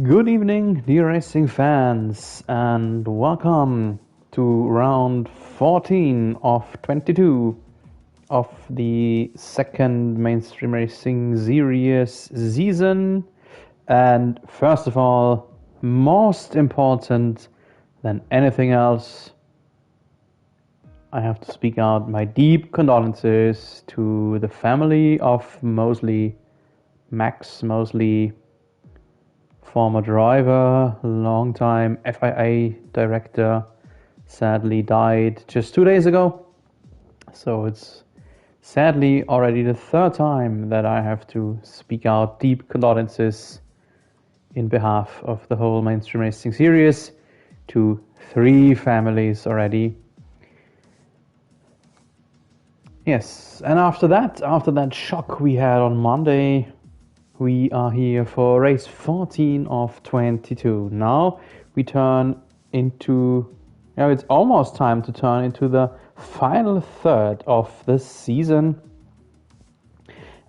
Good evening, dear racing fans, and welcome to round 14 of 22 of the second mainstream racing series season. And first of all, most important than anything else, I have to speak out my deep condolences to the family of Max Mosley, former driver, long-time FIA director, sadly died just 2 days ago. So it's sadly already the third time that I have to speak out deep condolences in behalf of the whole mainstream racing series to 3 families already. Yes, and after that shock we had on Monday, we are here for race 14 of 22. Now we turn into, it's almost time to turn into the final third of this season.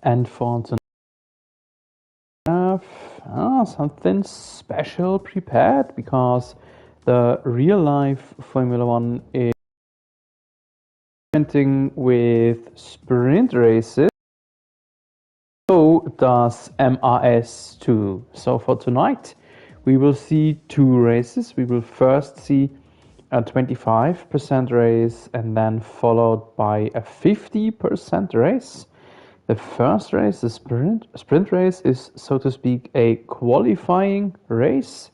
And for tonight, we have something special prepared, because the real life Formula One is experimenting with sprint races. So does MRS too. So for tonight, we will see 2 races. We will first see a 25% race and then followed by a 50% race. The first race, the sprint race, is, so to speak, a qualifying race.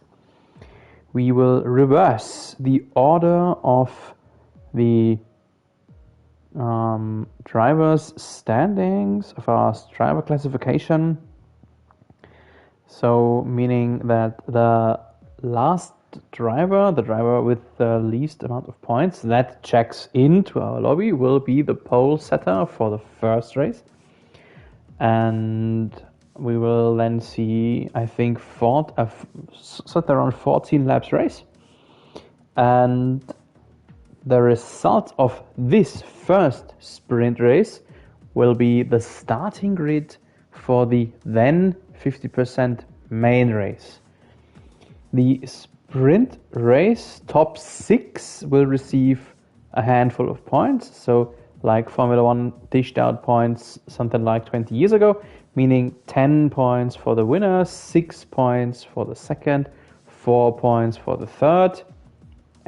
We will reverse the order of the drivers' standings of our driver classification. So meaning that the last driver, the driver with the least amount of points that checks into our lobby, will be the pole setter for the first race. And we will then see, I think, around 14 laps race. And the result of this first sprint race will be the starting grid for the then 50% main race. The sprint race top 6 will receive a handful of points. So like Formula One dished out points something like 20 years ago, meaning 10 points for the winner, 6 points for the second, 4 points for the third,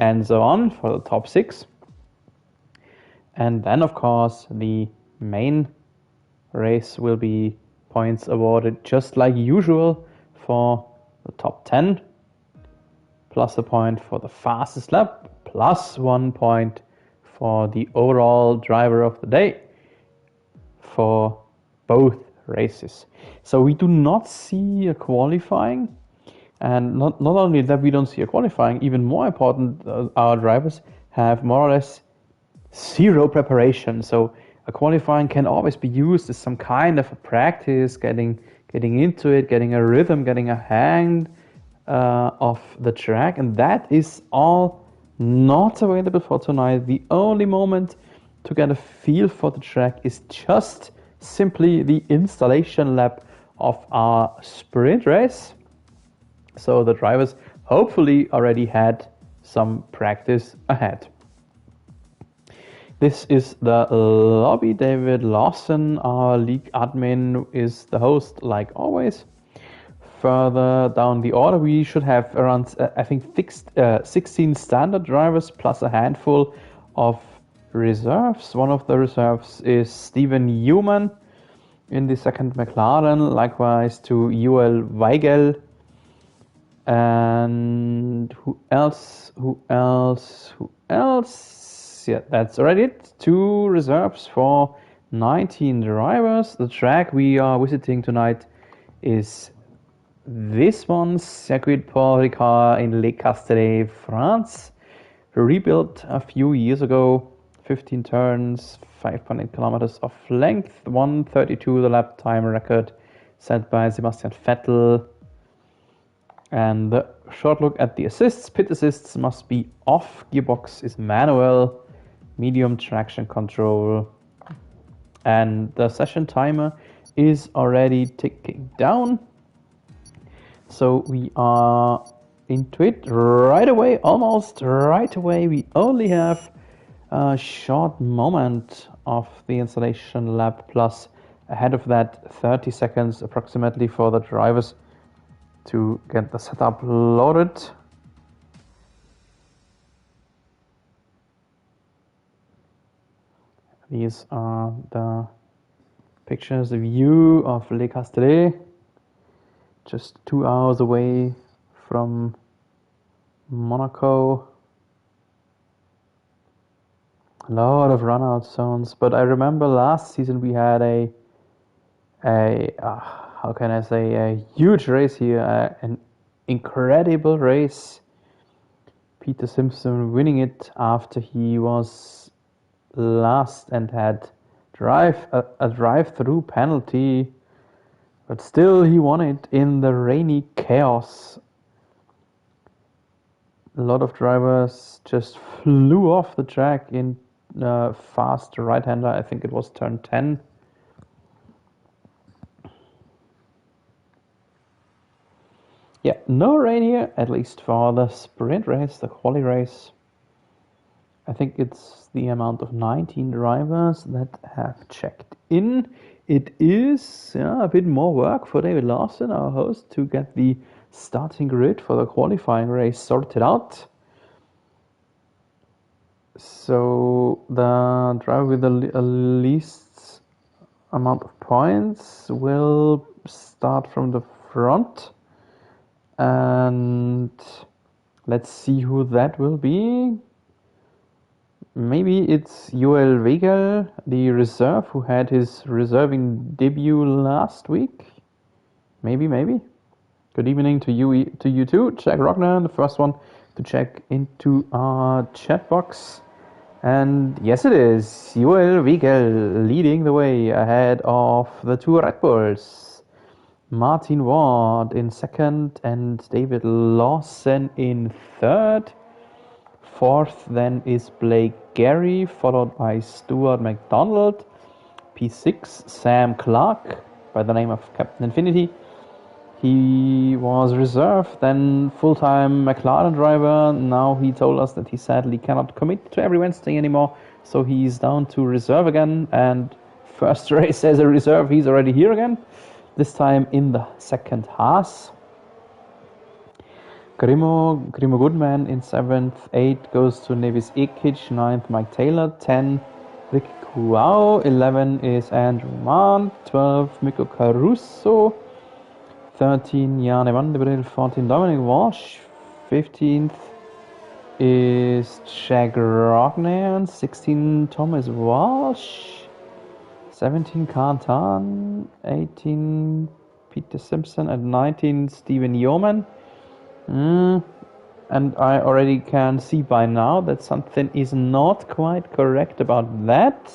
and so on for the top 6. And then, of course, the main race will be points awarded just like usual for the top 10, plus a point for the fastest lap, plus 1 point for the overall driver of the day for both races. So we do not see a qualifying. And not only that we don't see a qualifying, even more important, our drivers have more or less 0 preparation. So a qualifying can always be used as some kind of a practice, getting into it, getting a rhythm, getting a hang of the track. And that is all not available for tonight. The only moment to get a feel for the track is just simply the installation lap of our sprint race. So the drivers hopefully already had some practice ahead. This is the lobby. David Lawson, our league admin, is the host like always. Further down the order, we should have around, 16 standard drivers plus a handful of reserves. One of the reserves is Stephen Newman in the second McLaren, likewise to UL Weigel. And who else? Yeah, that's already it. 2 reserves for 19 drivers. The track we are visiting tonight is this one, Circuit Paul Ricard in Les Castellets, France. Rebuilt a few years ago, 15 turns, 5.8 kilometers of length, 1:32 the lap time record set by Sebastian Vettel. And the short look at the assists. Pit assists must be off. Gearbox is manual. Medium traction control. And the session timer is already ticking down. So we are into it right away, almost right away. We only have a short moment of the installation lab, plus ahead of that 30 seconds approximately for the drivers to get the setup loaded. These are the pictures, the view of Le Castellet, just 2 hours away from Monaco. A lot of run-out zones, but I remember last season we had a how can I say, a huge race here, an incredible race. Peter Simpson winning it after he was last and had a drive-through penalty, but still he won it in the rainy chaos. A lot of drivers just flew off the track in fast right-hander. I think it was turn 10. Yeah, no rain here, at least for the sprint race, the quali race. I think it's the amount of 19 drivers that have checked in. It is a bit more work for David Larson, our host, to get the starting grid for the qualifying race sorted out. So the driver with the least amount of points will start from the front. And let's see who that will be. Maybe it's Joel Wegel, the reserve, who had his reserving debut last week. Maybe. Good evening to you too. Jack Rockner, the first one to check into our chat box. And yes, it is Joel Wegel leading the way ahead of the two Red Bulls. Martin Ward in second and David Lawson in third. Fourth then is Blake Gary, followed by Stuart McDonald. P6, Sam Clark, by the name of Captain Infinity. He was reserved, then full-time McLaren driver. Now he told us that he sadly cannot commit to every Wednesday anymore, so he's down to reserve again. And first race as a reserve, he's already here again, this time in the second Haas. Grimo Goodman in 7th, 8 goes to Nevis Ekic, 9th Mike Taylor, 10 Rick Kuao, 11 is Andrew Mann, 12 Mikko Caruso, 13 Jan van der Bril, 14 Dominic Walsh, 15th is Jack Rognan, 16 Thomas Walsh, 17 Kantan, 18 Peter Simpson, and 19 Stephen Yeoman. And I already can see by now that something is not quite correct about that,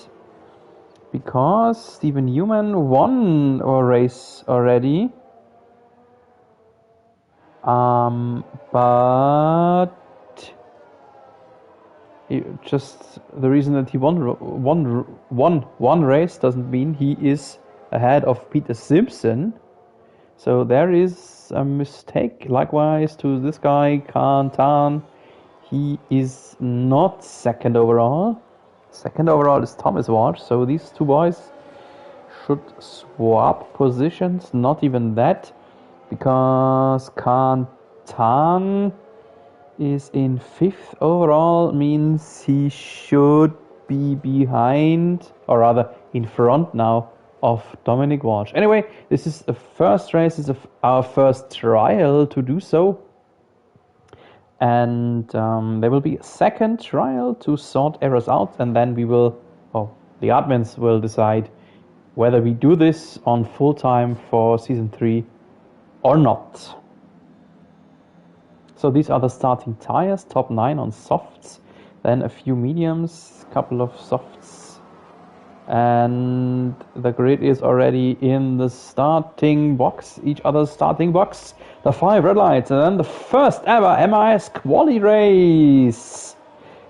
because Stephen Newman won a race already, but just the reason that he won one race doesn't mean he is ahead of Peter Simpson. So there is a mistake. Likewise to this guy, Kantan. He is not second overall. Second overall is Thomas Walsh. So these two boys should swap positions. Not even that, because Kantan is in 5th overall, means he should be behind, or rather in front now, of Dominic Walsh. Anyway, this is the first race, this is our first trial to do so. And there will be a second trial to sort errors out, and then we will, the admins will decide whether we do this on full time for season 3 or not. So these are the starting tires, top 9 on softs, then a few mediums, couple of softs, and the grid is already in the starting box, each other's starting box. The 5 red lights, and then the first ever MIS quali race.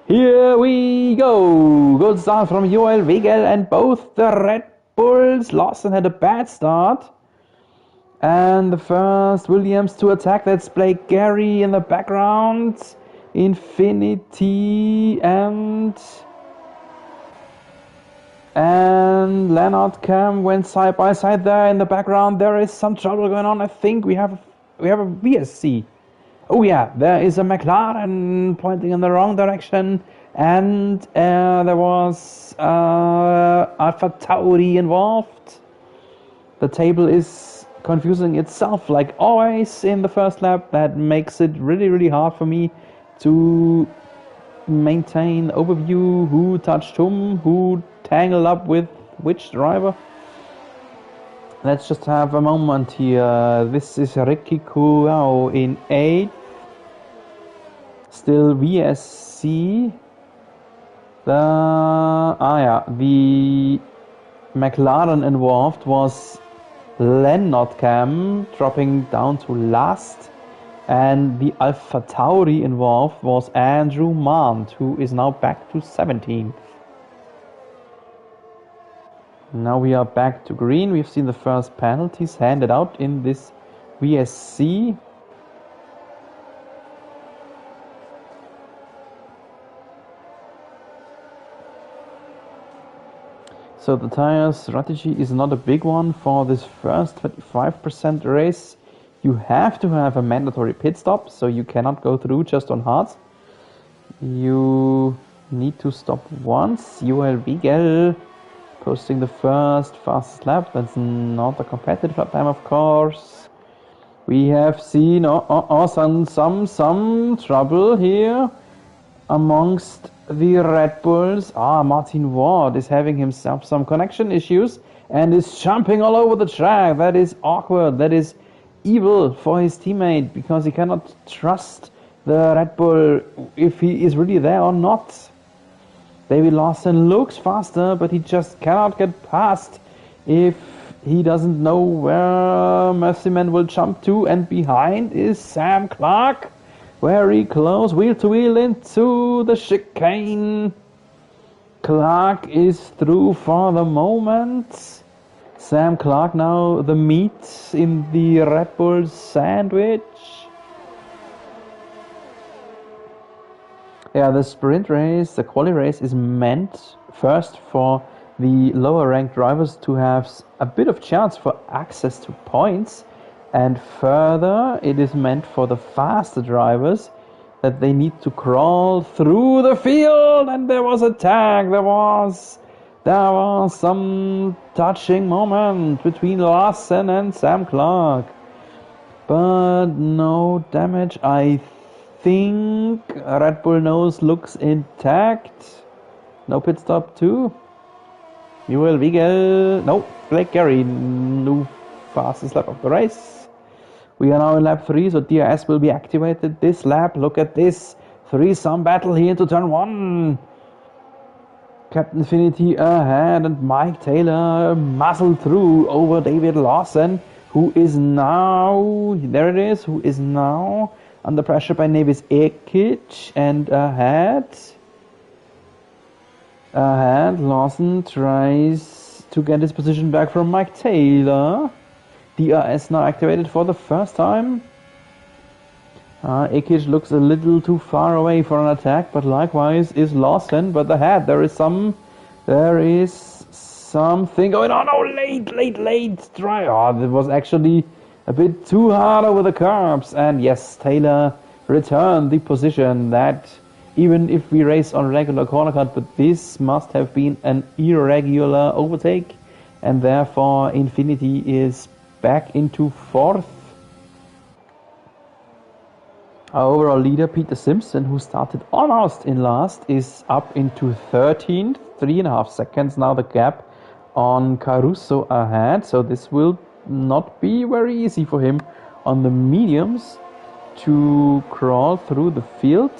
Here we go. Good start from Joel Wegel and both the Red Bulls. Lawson had a bad start, And the first Williams to attack. That's Blake Gary in the background. Infinity and Leonard Cam went side by side there in the background. There is some trouble going on. I think we have a VSC. Oh yeah, there is a McLaren pointing in the wrong direction, and there was Alpha Tauri involved. The table is confusing itself like always in the first lap. That makes it really, really hard for me to maintain overview, who touched whom, who tangled up with which driver. Let's just have a moment here. This is Ricky Kuao in 8th. Still VSC. The McLaren involved was Leonard Cam, dropping down to last. And the Alpha Tauri involved was Andrew Mant, who is now back to 17th. Now we are back to green. We've seen the first penalties handed out in this VSC. So the tire strategy is not a big one for this first 25% race. You have to have a mandatory pit stop, so you cannot go through just on hards. You need to stop once. Joel Wiegel posting the first fastest lap. That's not a competitive lap time, of course. We have seen some trouble here amongst the Red Bulls. Martin Ward is having himself some connection issues and is jumping all over the track. That is awkward. That is evil for his teammate, because he cannot trust the Red Bull if he is really there or not. David Lawson looks faster, but he just cannot get past if he doesn't know where Mercyman will jump to. And behind is Sam Clark, very close, wheel to wheel into the chicane. Clark is through for the moment. Sam Clark now the meat in the Red Bull sandwich. Yeah, the sprint race, the quali race is meant first for the lower ranked drivers to have a bit of chance for access to points, and further it is meant for the faster drivers that they need to crawl through the field. And there was a tag, there was some touching moment between Larsen and Sam Clark, but no damage. I think Red Bull nose looks intact. No pit stop too. Joel Wiegel, no, Blake Gary, new fastest lap of the race. We are now in lap 3, so DRS will be activated this lap. Look at this threesome battle here into turn 1. Captain Infinity ahead, and Mike Taylor muscled through over David Lawson, who is now under pressure by Nevis Ekic, and ahead Lawson tries to get his position back from Mike Taylor. DRS now activated for the first time. Ekic looks a little too far away for an attack, but likewise is Lawson. But ahead there is something going on. Oh, late try. That was actually a bit too hard over the curbs. And yes, Taylor returned the position. That, even if we race on regular corner cut, but this must have been an irregular overtake, and therefore Infinity is back into 4th. Our overall leader, Peter Simpson, who started almost in last, is up into 13th. 3.5 seconds now the gap on Caruso ahead. So this will not be very easy for him on the mediums to crawl through the field.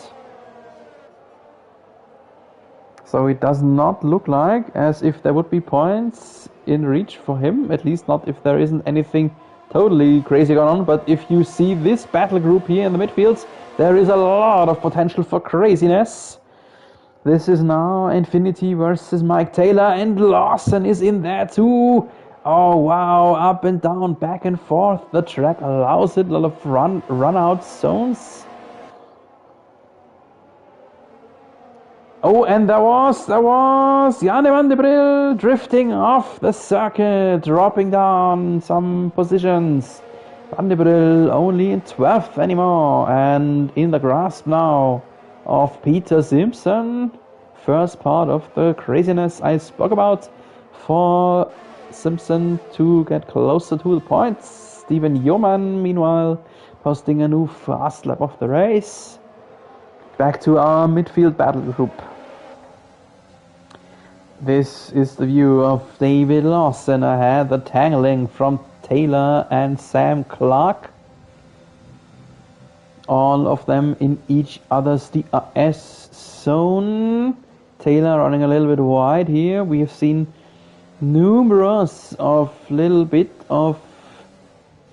So it does not look like as if there would be points in reach for him, at least not if there isn't anything totally crazy going on. But if you see this battle group here in the midfields, there is a lot of potential for craziness. This is now Infinity versus Mike Taylor, and Lawson is in there too. Oh wow, up and down, back and forth. The track allows it, a lot of run out zones. Oh, and there was Jane van de Bril drifting off the circuit, dropping down some positions. Van de Bril only in 12th anymore, and in the grasp now of Peter Simpson. First part of the craziness I spoke about for Simpson to get closer to the points. Steven Yeoman, meanwhile, posting a new fast lap of the race. Back to our midfield battle group. This is the view of David Lawson ahead, the tangling from Taylor and Sam Clark. All of them in each other's DRS zone. Taylor running a little bit wide here. We have seen numerous of little bit of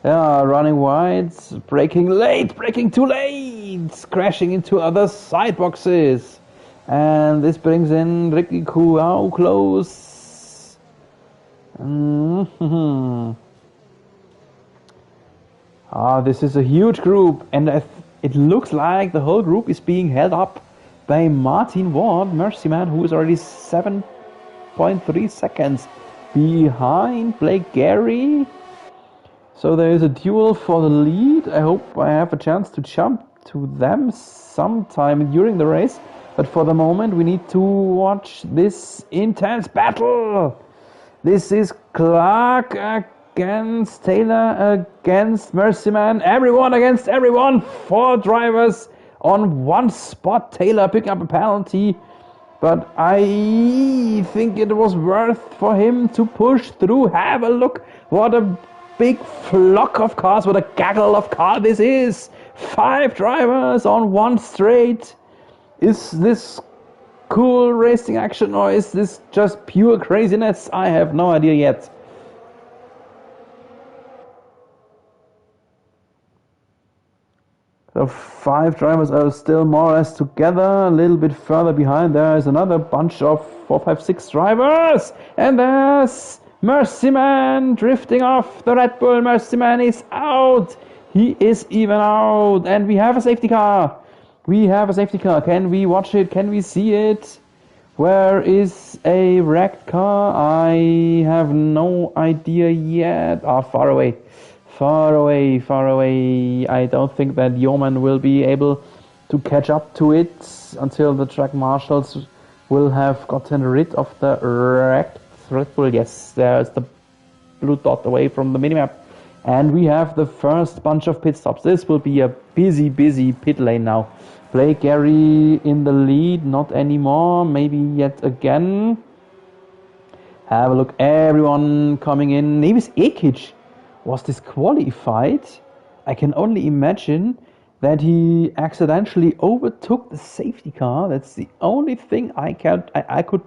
running wide, braking late, braking too late, crashing into other side boxes. And this brings in Ricky Kuau close. This is a huge group, and it looks like the whole group is being held up by Martin Ward, Mercy Man, who is already 7.3 seconds behind Blake Gary. So there is a duel for the lead. I hope I have a chance to jump to them sometime during the race. But for the moment, we need to watch this intense battle. This is Clark against Taylor, against Mercyman. Everyone against everyone. 4 drivers on one spot. Taylor picking up a penalty. But I think it was worth for him to push through. Have a look. What a big flock of cars. What a gaggle of cars this is. 5 drivers on one straight. Is this cool racing action, or is this just pure craziness? I have no idea yet. So 5 drivers are still more or less together. A little bit further behind there is another bunch of 4, 5, 6 drivers. And there's Mercyman drifting off the Red Bull. Mercyman is out. He is even out. And we have a safety car. We have a safety car. Can we watch it? Can we see it? Where is a wrecked car? I have no idea yet. Far away. Far away, far away. I don't think that Yeoman will be able to catch up to it until the track marshals will have gotten rid of the wrecked Red Bull. Yes, there's the blue dot away from the minimap. And we have the first bunch of pit stops. This will be a busy pit lane now. Blake Gary in the lead, not anymore, maybe yet again. Have a look, everyone coming in. Nevis Ekic was disqualified. I can only imagine that he accidentally overtook the safety car. That's the only thing I could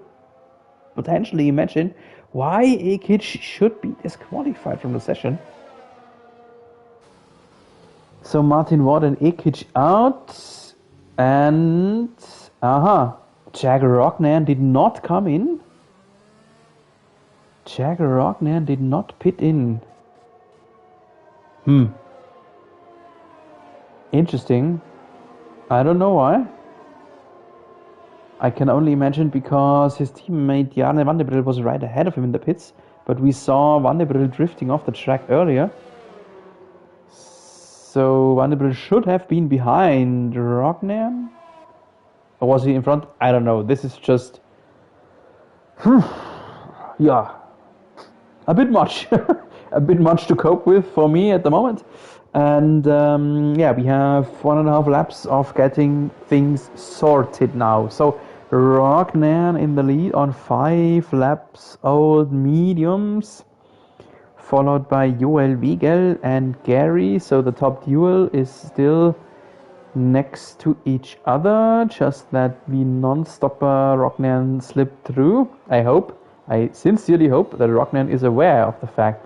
potentially imagine why Ekic should be disqualified from the session. So Martin Ward and Ekic out. And Jack Rocknan did not come in. Jack Rocknan did not pit in. Interesting. I don't know why. I can only imagine because his teammate Jarne van der Bril was right ahead of him in the pits, but we saw Van der Bril drifting off the track earlier. So Van der Bril should have been behind Rocknan? Or was he in front? I don't know. This is just... yeah. A bit much. A bit much to cope with for me at the moment. And we have 1.5 laps of getting things sorted now. So Rocknan in the lead on 5 laps old mediums, followed by Joel Wiegel and Gary. So the top duel is still next to each other, just that the non-stopper Rocknan slipped through. I sincerely hope that Rocknan is aware of the fact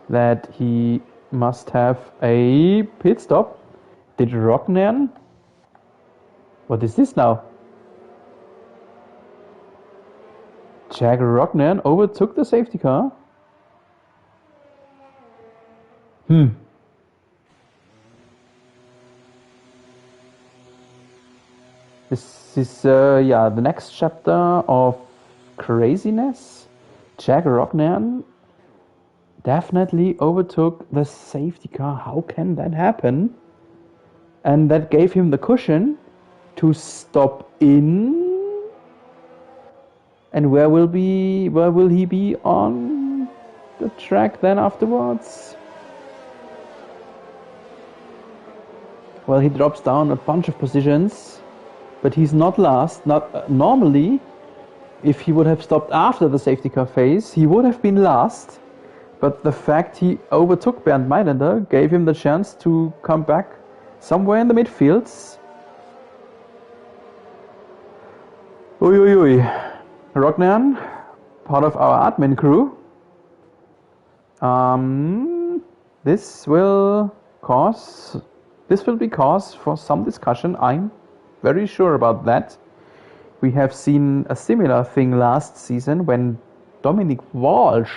that he must have a pit stop. Did Rocknan? What is this now? Jack Rocknan overtook the safety car. This is, the next chapter of craziness. Jack Rognan definitely overtook the safety car. How can that happen? And that gave him the cushion to stop in. And where will he be on the track then afterwards? Well, he drops down a bunch of positions, but he's not last. Normally, if he would have stopped after the safety car phase, he would have been last. But the fact he overtook Bernd Mailänder gave him the chance to come back somewhere in the midfields. Oi. Rognan, part of our admin crew. This will be cause for some discussion. I'm very sure about that. We have seen a similar thing last season when Dominic Walsh,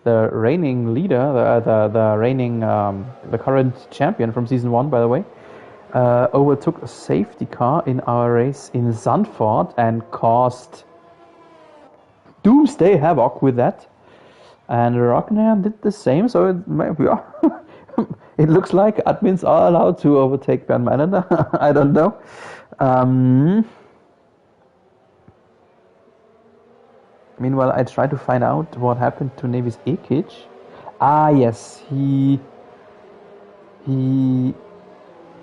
the reigning leader, the current champion from season 1, by the way, overtook a safety car in our race in Zandvoort and caused doomsday havoc with that. And Rognan did the same, so it looks like admins are allowed to overtake Bernd Mailänder. I don't know. Meanwhile, I try to find out what happened to Nevis Ekic. Yes, he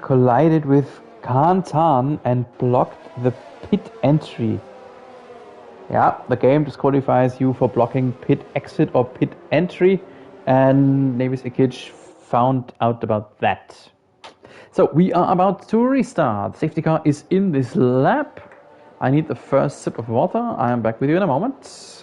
collided with Kantan and blocked the pit entry. Yeah, the game disqualifies you for blocking pit exit or pit entry, and Nevis Ekic found out about that. So we are about to restart. Safety car is in this lap. I need the first sip of water. I am back with you in a moment.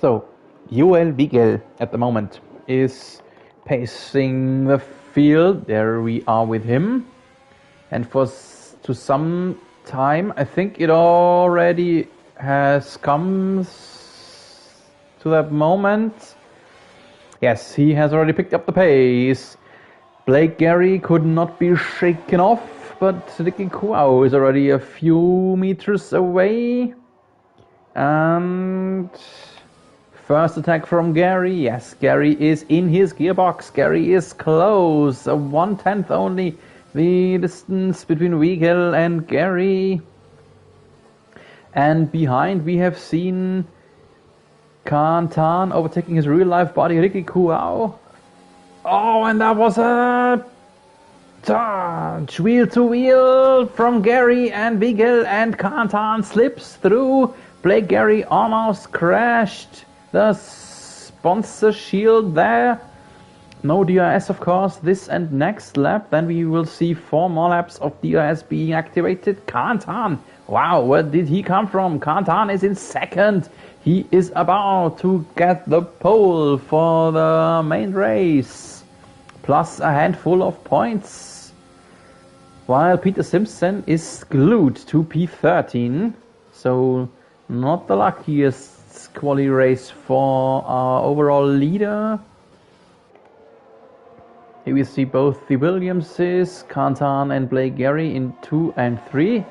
So, Joel Wiegel at the moment is pacing the field. There we are with him. And to some time, I think it already has come to that moment. Yes, he has already picked up the pace. Blake Gary could not be shaken off, but Ricky Kuau is already a few meters away. And first attack from Gary. Yes, Gary is in his gearbox. Gary is close. 1/10 only the distance between Wiegel and Gary. And behind we have seen Kantan overtaking his real life buddy Ricky Kuau. Oh, and that was a touch. Wheel to wheel from Gary and Wiegel, and Kantan slips through. Blake Gary almost crashed the sponsor shield there. No DRS, of course, this and next lap. Then we will see 4 more laps of DRS being activated. Kantan, wow, where did he come from? Kantan is in second. He is about to get the pole for the main race, plus a handful of points, while Peter Simpson is glued to P13. So not the luckiest quali race for our overall leader. Here we see both the Williamses, Kantan and Blake Gary in 2 and 3.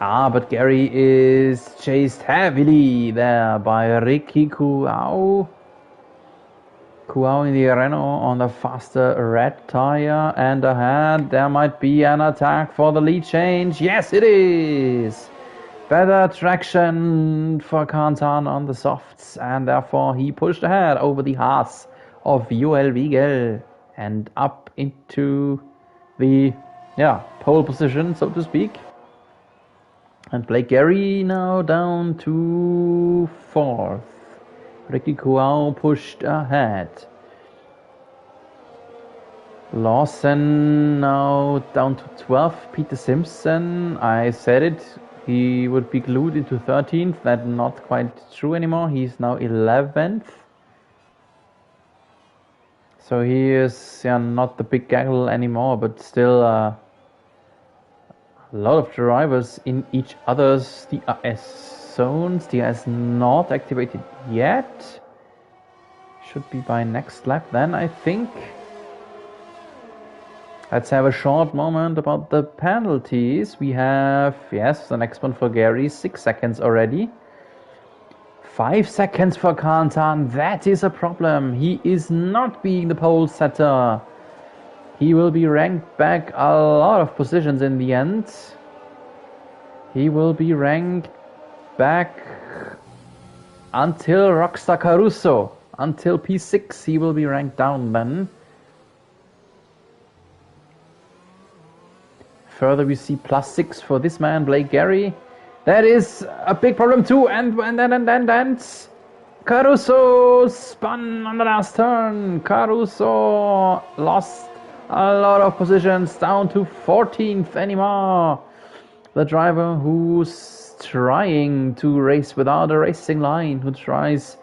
But Gary is chased heavily there by Ricky Kuau. Kuau in the Renault on the faster red tire, and ahead there might be an attack for the lead change. Yes, it is! Better traction for Kantan on the softs, and therefore he pushed ahead over the Haas of Joel Wiegel and up into the pole position, so to speak. And Blake Gary now down to 4th. Ricky Kuau pushed ahead. Lawson now down to 12th. Peter Simpson, I said it, he would be glued into 13th. That's not quite true anymore. He's now 11th. So he is not the big gaggle anymore, but still a lot of drivers in each other's DRS zones. DRS not activated yet. Should be by next lap then, I think. Let's have a short moment about the penalties. We have, yes, the next one for Gary, 6 seconds already. 5 seconds for Kantan, that is a problem. He is not being the pole setter. He will be ranked back a lot of positions in the end. He will be ranked back until Rockstar Caruso. Until P6 he will be ranked down then. Further we see +6 for this man, Blake Gary. That is a big problem too, and Caruso spun on the last turn. Caruso lost a lot of positions, down to 14th anymore. The driver who's trying to race without a racing line, who tries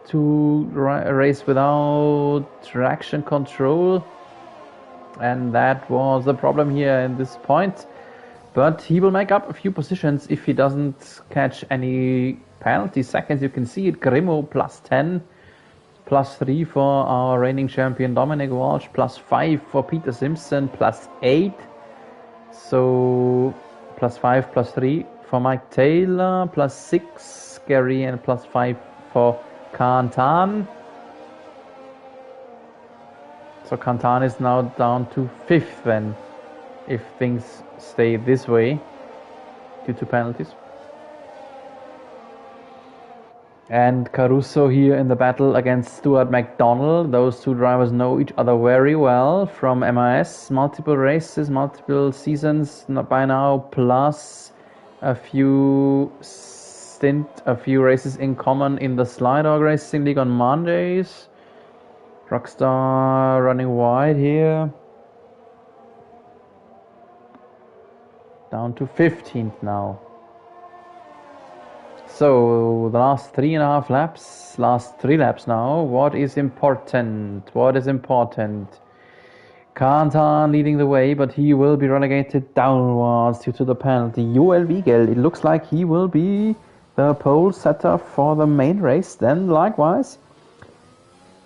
to race without traction control. And that was the problem here in this point. But he will make up a few positions if he doesn't catch any penalty seconds. You can see it, Grimo +10, +3 for our reigning champion Dominic Walsh, +5 for Peter Simpson, +8. So +5, +3 for Mike Taylor, +6 Gary, and +5 for Kantan. So Kantan is now down to 5th then, if things stay this way due to penalties. And Caruso here in the battle against Stuart McDonald. Those two drivers know each other very well from MIS, multiple races, multiple seasons by now, plus a few races in common in the Slidog Racing League on Mondays. Rockstar running wide here. Down to 15th now. So the last 3.5 laps, last 3 laps now. What is important? What is important? Kantan leading the way, but he will be relegated downwards due to the penalty. Joel Wiegel, it looks like he will be the pole setter for the main race. Then likewise,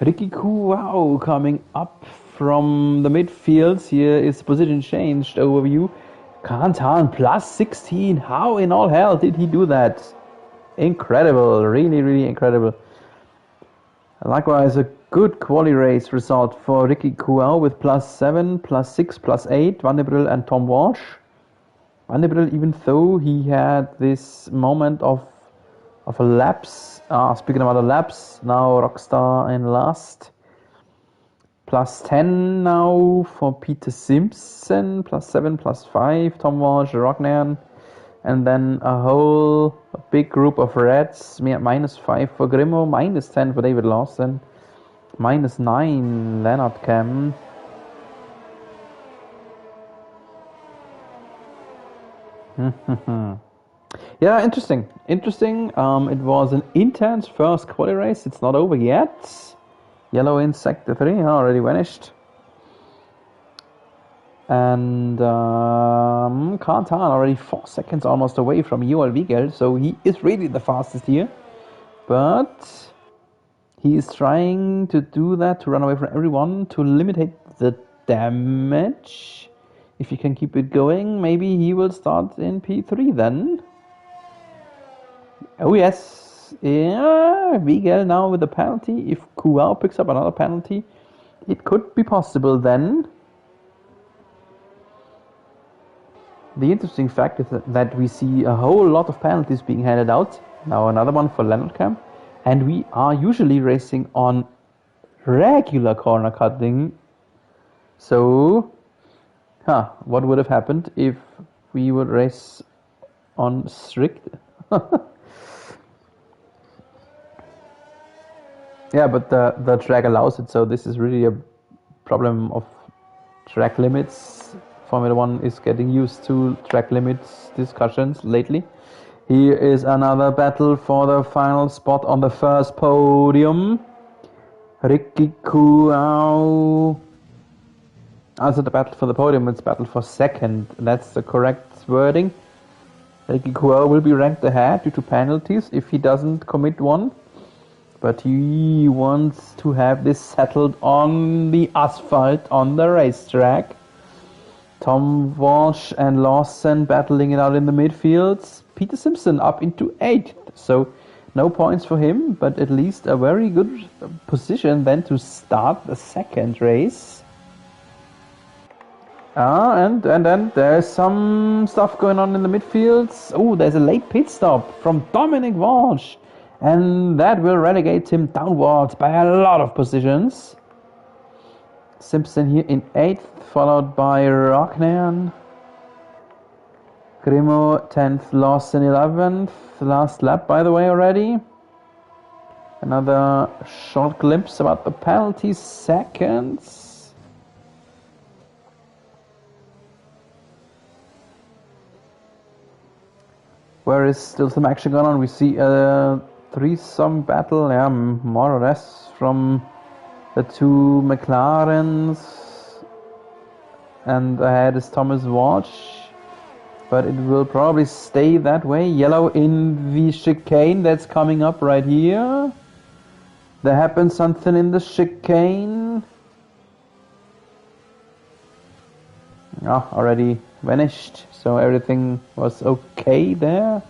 Ricky Kuau coming up from the midfield. Here is position changed overview. Kantan +16. How in all hell did he do that? Incredible, really, really incredible. Likewise, a good quali race result for Ricky Kuau with +7, +6, +8, Vanderbilt and Tom Walsh. Vanderbilt, even though he had this moment of a lapse. Speaking about the lapse, now Rockstar in last. +10 now for Peter Simpson, +7, +5, Tom Walsh, Rognan. And then a big group of reds, -5 for Grimo, -10 for David Lawson, -9 Leonard Cam. Yeah, interesting. It was an intense first quali race. It's not over yet. Yellow in sector 3 already vanished. And Kantan already 4 seconds almost away from Joel Wiegel, so he is really the fastest here. But he is trying to do that, to run away from everyone, to limit the damage. If he can keep it going, maybe he will start in P3 then. Oh yes, yeah, Wiegel now with the penalty. If Kuau picks up another penalty, it could be possible then. The interesting fact is that we see a whole lot of penalties being handed out. Now another one for Leonard Camp. And we are usually racing on regular corner cutting. So, what would have happened if we would race on strict? Yeah, but the track allows it, so this is really a problem of track limits. Formula 1 is getting used to track limits discussions lately. Here is another battle for the final spot on the first podium. Ricky Kuau. Also the battle for the podium, it's battle for second. That's the correct wording. Ricky Kuau will be ranked ahead due to penalties if he doesn't commit one. But he wants to have this settled on the asphalt on the racetrack. Tom Walsh and Lawson battling it out in the midfields. Peter Simpson up into 8th. So no points for him, but at least a very good position then to start the second race. And then there's some stuff going on in the midfields. Oh, there's a late pit stop from Dominic Walsh. And that will relegate him downwards by a lot of positions. Simpson here in 8th, followed by Rocknan. Grimo 10th, Lawson 11th. Last lap, by the way, already. Another short glimpse about the penalty seconds. Where is still some action going on? We see a threesome battle, yeah, more or less, from the two McLarens. And ahead is Thomas Walsh. But it will probably stay that way. Yellow in the chicane that's coming up right here. There happened something in the chicane. Oh, already vanished. So everything was okay there.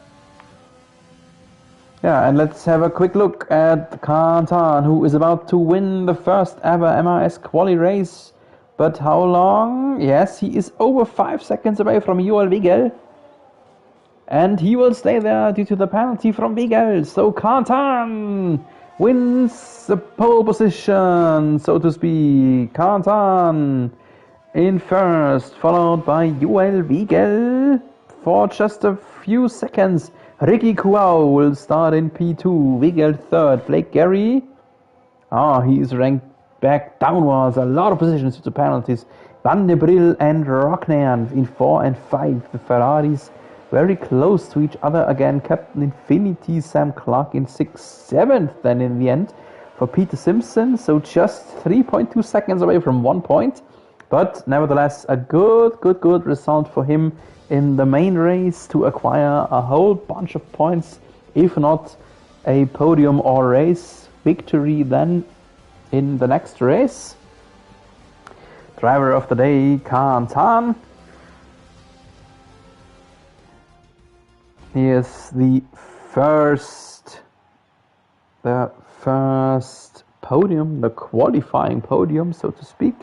Yeah, and let's have a quick look at Kantan, who is about to win the first ever MRS quali race. But how long? Yes, he is over 5 seconds away from Joel Wigel. And he will stay there due to the penalty from Wigel. So Kantan wins the pole position, so to speak. Kantan in first, followed by Joel Wigel for just a few seconds. Ricky Kuau will start in P2. Wigel third. Blake Gary. He is ranked back downwards. A lot of positions due to penalties. Van der Brill and Rocknan in 4 and 5. The Ferraris very close to each other again. Captain Infinity Sam Clark in 6th, 7th then in the end for Peter Simpson. So just 3.2 seconds away from 1 point. But nevertheless, a good result for him in the main race to acquire a whole bunch of points, if not a podium or race victory then in the next race. Driver of the day, Kantan. Here's the first podium, the qualifying podium, so to speak.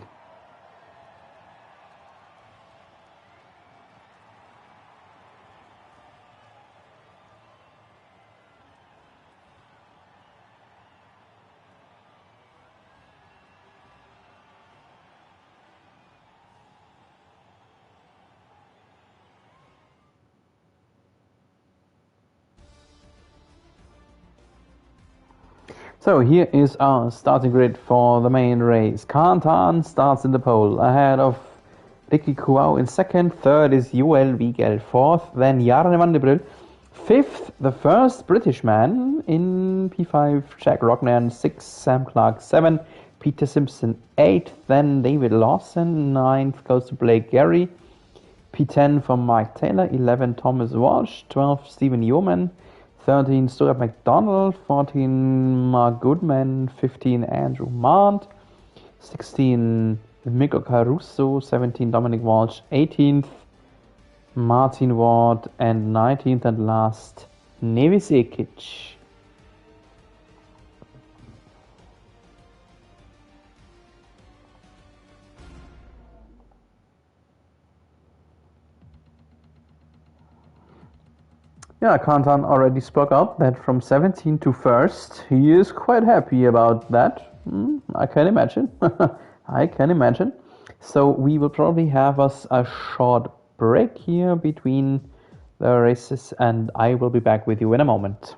So here is our starting grid for the main race. Kantan starts in the pole, ahead of Ricky Kuau in second. Third is Joel Wigel. Fourth, then Jarne van der Brill. Fifth, the first British man in P5, Jack Rocknan. 6, Sam Clark. 7, Peter Simpson. 8, then David Lawson. 9th goes to Blake Gary. P10 for Mike Taylor. 11, Thomas Walsh. 12, Stephen Yeoman. 13, Stuart McDonald. 14, Mark Goodman. 15, Andrew Mant. 16, Mico Caruso. 17, Dominic Walsh. 18th, Martin Ward. And 19th and last, Nevis Ekic. Yeah, Kantan already spoke up that from 17 to 1st, he is quite happy about that. I can imagine. I can imagine. So we will probably have us a short break here between the races, and I will be back with you in a moment.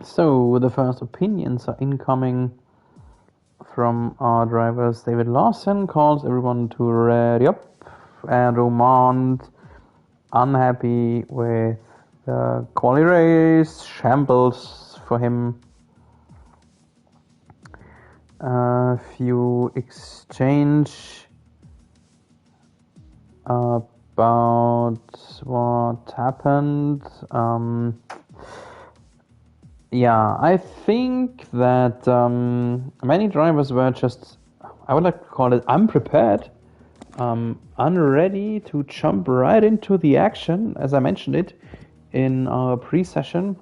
So the first opinions are incoming from our drivers. David Lawson calls everyone to ready up, and Romand unhappy with the quali race, shambles for him. A few exchange about what happened. Yeah, I think that many drivers were just, I would like to call it unprepared, unready to jump right into the action, as I mentioned it in our pre-session.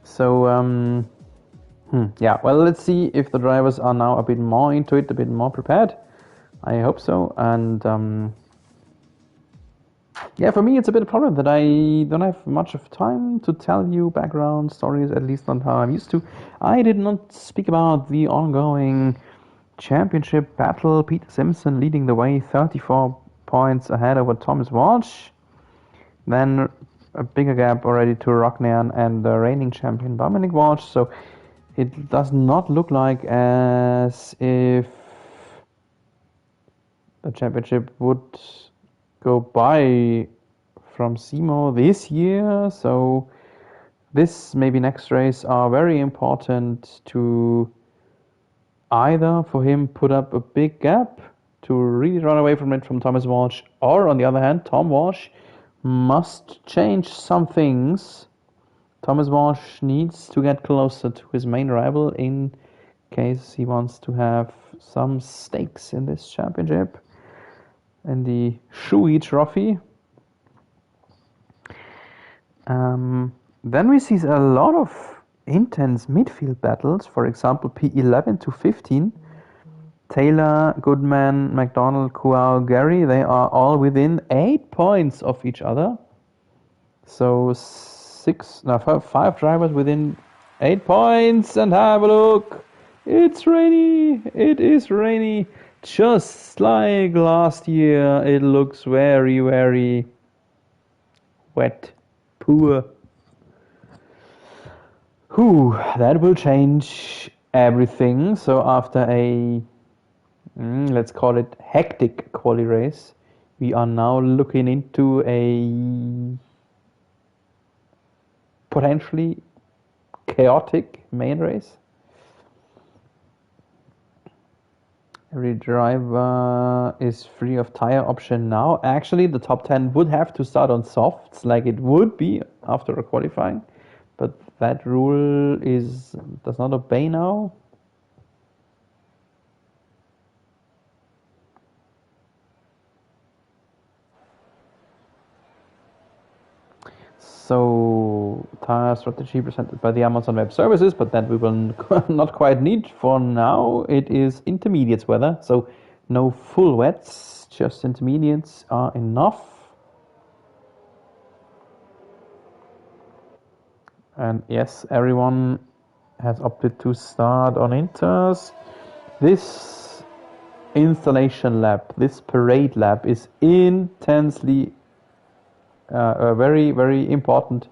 So, yeah, well, let's see if the drivers are now a bit more into it, a bit more prepared. I hope so. And yeah, for me, it's a bit of a problem that I don't have much of time to tell you background stories, at least not how I'm used to. I did not speak about the ongoing championship battle. Peter Simpson leading the way, 34 points ahead over Thomas Walsh. Then a bigger gap already to Rocknairn and the reigning champion Dominic Walsh. So it does not look like as if the championship would go by from Simo this year. So this maybe next race are very important to either for him put up a big gap to really run away from it from Thomas Walsh, or on the other hand, Tom Walsh must change some things. Thomas Walsh needs to get closer to his main rival in case he wants to have some stakes in this championship, in the Shui Trophy. Then we see a lot of intense midfield battles. For example, P11 to 15. Taylor, Goodman, McDonald, Kuao, Gary, they are all within 8 points of each other. So five drivers within 8 points, and have a look. It's rainy. It is rainy. Just like last year, it looks very, very wet. Poor. That will change everything. So after a, let's call it hectic quali race, we are now looking into a potentially chaotic main race. Every driver is free of tire option now. Actually, the top 10 would have to start on softs like it would be after a qualifying, but that rule does not obey now. So tire strategy presented by the Amazon Web Services, but that we will not quite need for now. It is intermediates weather, so no full wets, just intermediates are enough. And yes, everyone has opted to start on inters. This installation lap, this parade lap, is intensely very, very important.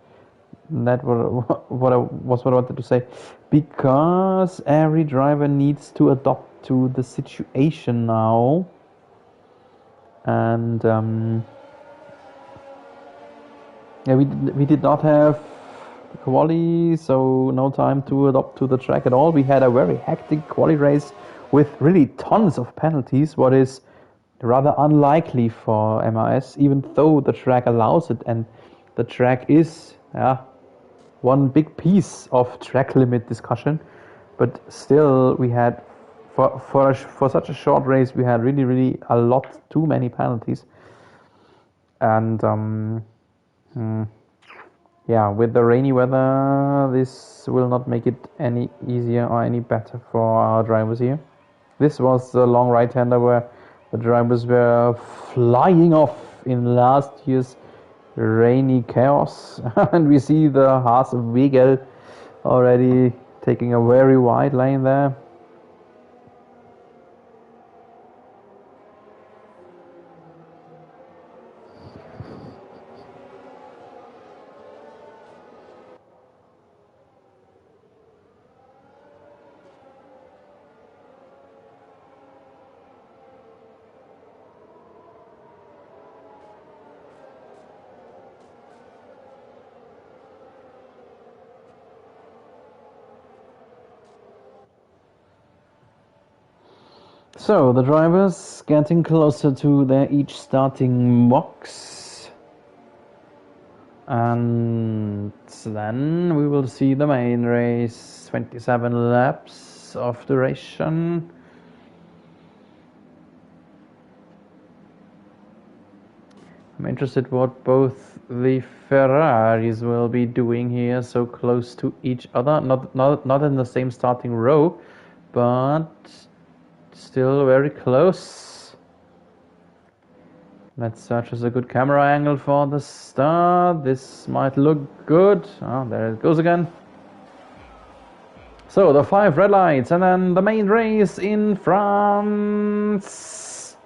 That what I wanted to say, because every driver needs to adapt to the situation now, and yeah, we did not have quali, so no time to adapt to the track at all. We had a very hectic quali race with really tons of penalties, what is rather unlikely for MRS, even though the track allows it, and the track is one big piece of track limit discussion. But still, we had for such a short race, we had really a lot too many penalties, and yeah, with the rainy weather, this will not make it any easier or any better for our drivers here. This was the long right-hander where the drivers were flying off in last year's rainy chaos. And we see the Haas of Wegel already taking a very wide lane there. So the drivers getting closer to their each starting box, and then we will see the main race. 27 laps of duration. I'm interested what both the Ferraris will be doing here, so close to each other. Not in the same starting row, but still very close. Let's search as a good camera angle for the start. This might look good. Oh, there it goes again. So the 5 red lights, and then the main race in France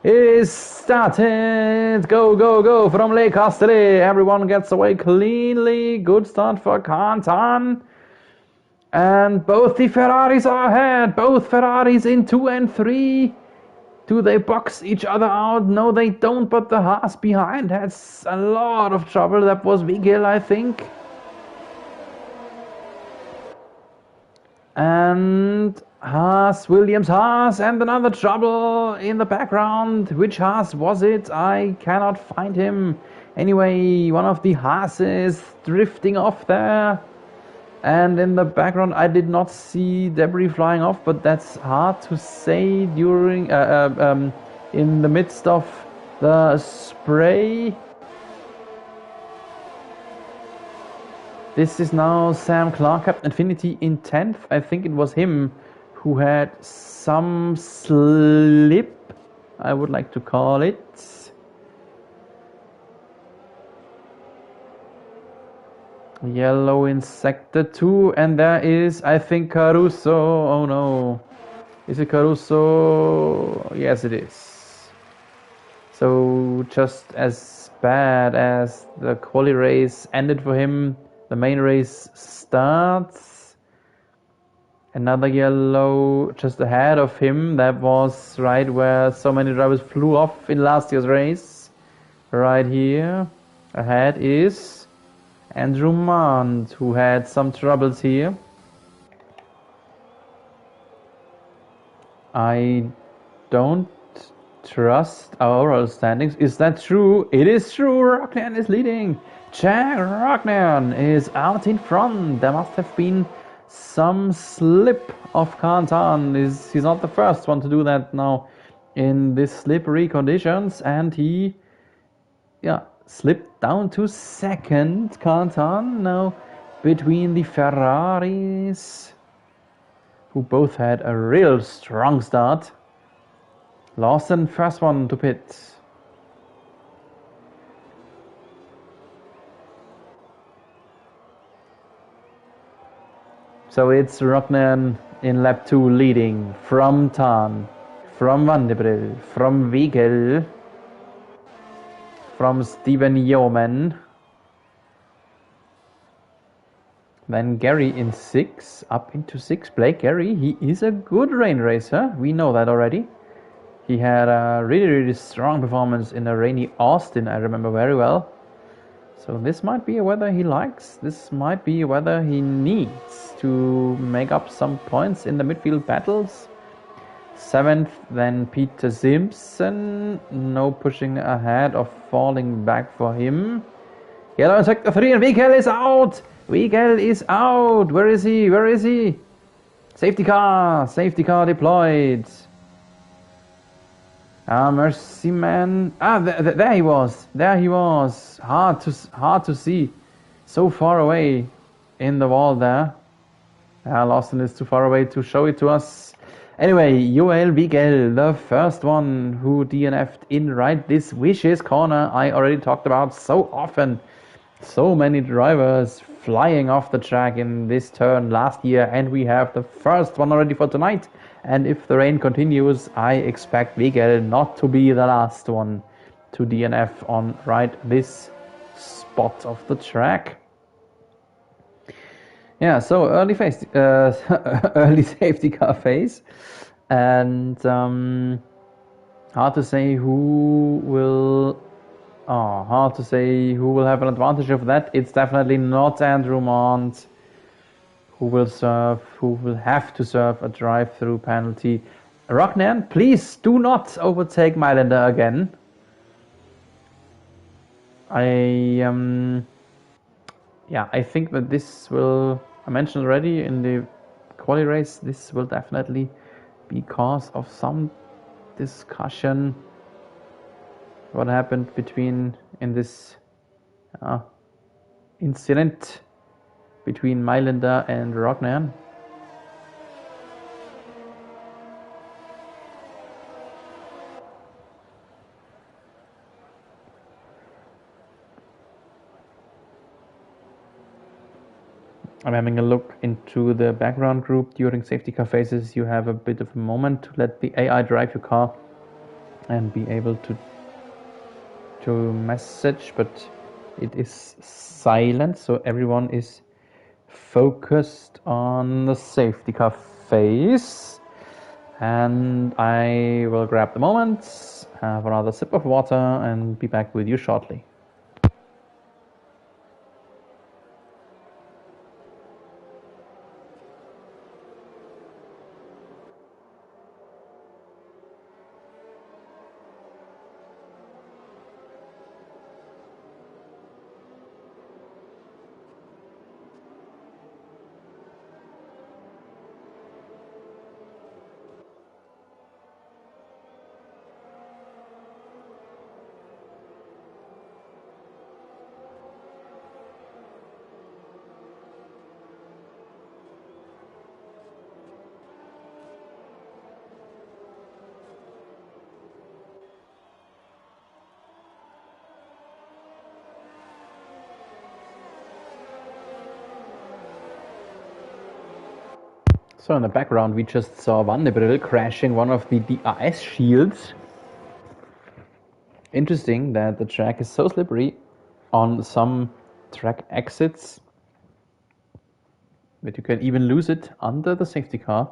is started. Go, go, go from Le Castellet. Everyone gets away cleanly. Good start for Canton. And both the Ferraris are ahead. Both Ferraris in 2 and 3. Do they box each other out? No, they don't, but the Haas behind has a lot of trouble. That was Vigil, I think. And Haas, Williams Haas, and another trouble in the background. Which Haas was it? I cannot find him. Anyway, one of the Haases drifting off there. And in the background, I did not see debris flying off, but that's hard to say during in the midst of the spray. This is now Sam Clark, Captain Infinity in 10th. I think it was him who had some slip, I would like to call it. Yellow in sector 2, and there is, I think, Caruso. Oh no. Is it Caruso? Yes, it is. So just as bad as the quali race ended for him, the main race starts. Another yellow just ahead of him. That was right where so many drivers flew off in last year's race. Right here. Ahead is Andrew Mond, who had some troubles here. I don't trust our overall standings. Is that true? It is true. Rocknan is leading. Jack Rocknan is out in front. There must have been some slip of Canton. He's not the first one to do that now in these slippery conditions, and he slipped down to second. Canton now between the Ferraris, who both had a real strong start. Lawson first one to pit. So it's Rocknan in lap 2 leading from Tan, from Van de Bril, from Wiegel, from Steven Yeoman. Then Gary in 6, up into 6. Blake Gary, he is a good rain racer. We know that already. He had a really, really strong performance in a rainy Austin, I remember very well. So this might be a weather he likes. This might be a weather he needs to make up some points in the midfield battles. 7th, then Peter Simpson. No pushing ahead or falling back for him. Yellow in sector 3, and Wiegel is out! Wiegel is out! Where is he? Where is he? Safety car! Safety car deployed. Mercy man. There he was. There he was. Hard to see. So far away in the wall there. Lawson is too far away to show it to us. Anyway, Joel Wiegel, the first one who DNF'd in right this wishes corner I already talked about so often. So many drivers flying off the track in this turn last year, and we have the first one already for tonight. And if the rain continues, I expect Wiegel not to be the last one to DNF on right this spot of the track. Yeah, so early early safety car phase, and hard to say who will have an advantage of that. It's definitely not Andrew Mond, who will have to serve a drive-through penalty. Rognan, please do not overtake Mylander again. I think that this will, I mentioned already in the quali race, this will definitely be cause of some discussion. What happened in this incident between Mylander and Rognan. I'm having a look into the background group. During safety car phases, you have a bit of a moment to let the AI drive your car and be able to message, but it is silent, so everyone is focused on the safety car phase. And I will grab the moment, have another sip of water, and be back with you shortly. So in the background, we just saw Vanderbilt crashing one of the DRS shields. Interesting that the track is so slippery on some track exits that you can even lose it under the safety car.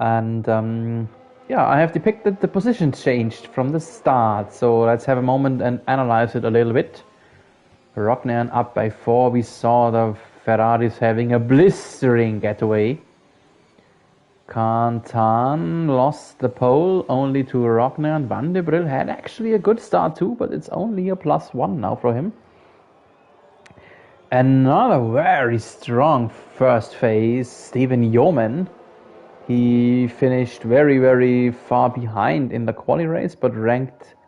And I have depicted the position changed from the start. So let's have a moment and analyze it a little bit. Rognan up by 4. We saw the Ferraris having a blistering getaway. Kantan lost the pole only to Rognan. Vanderbilt had actually a good start too, but it's only a +1 now for him. Another very strong first phase, Steven Yeoman. He finished very, very far behind in the quali race, but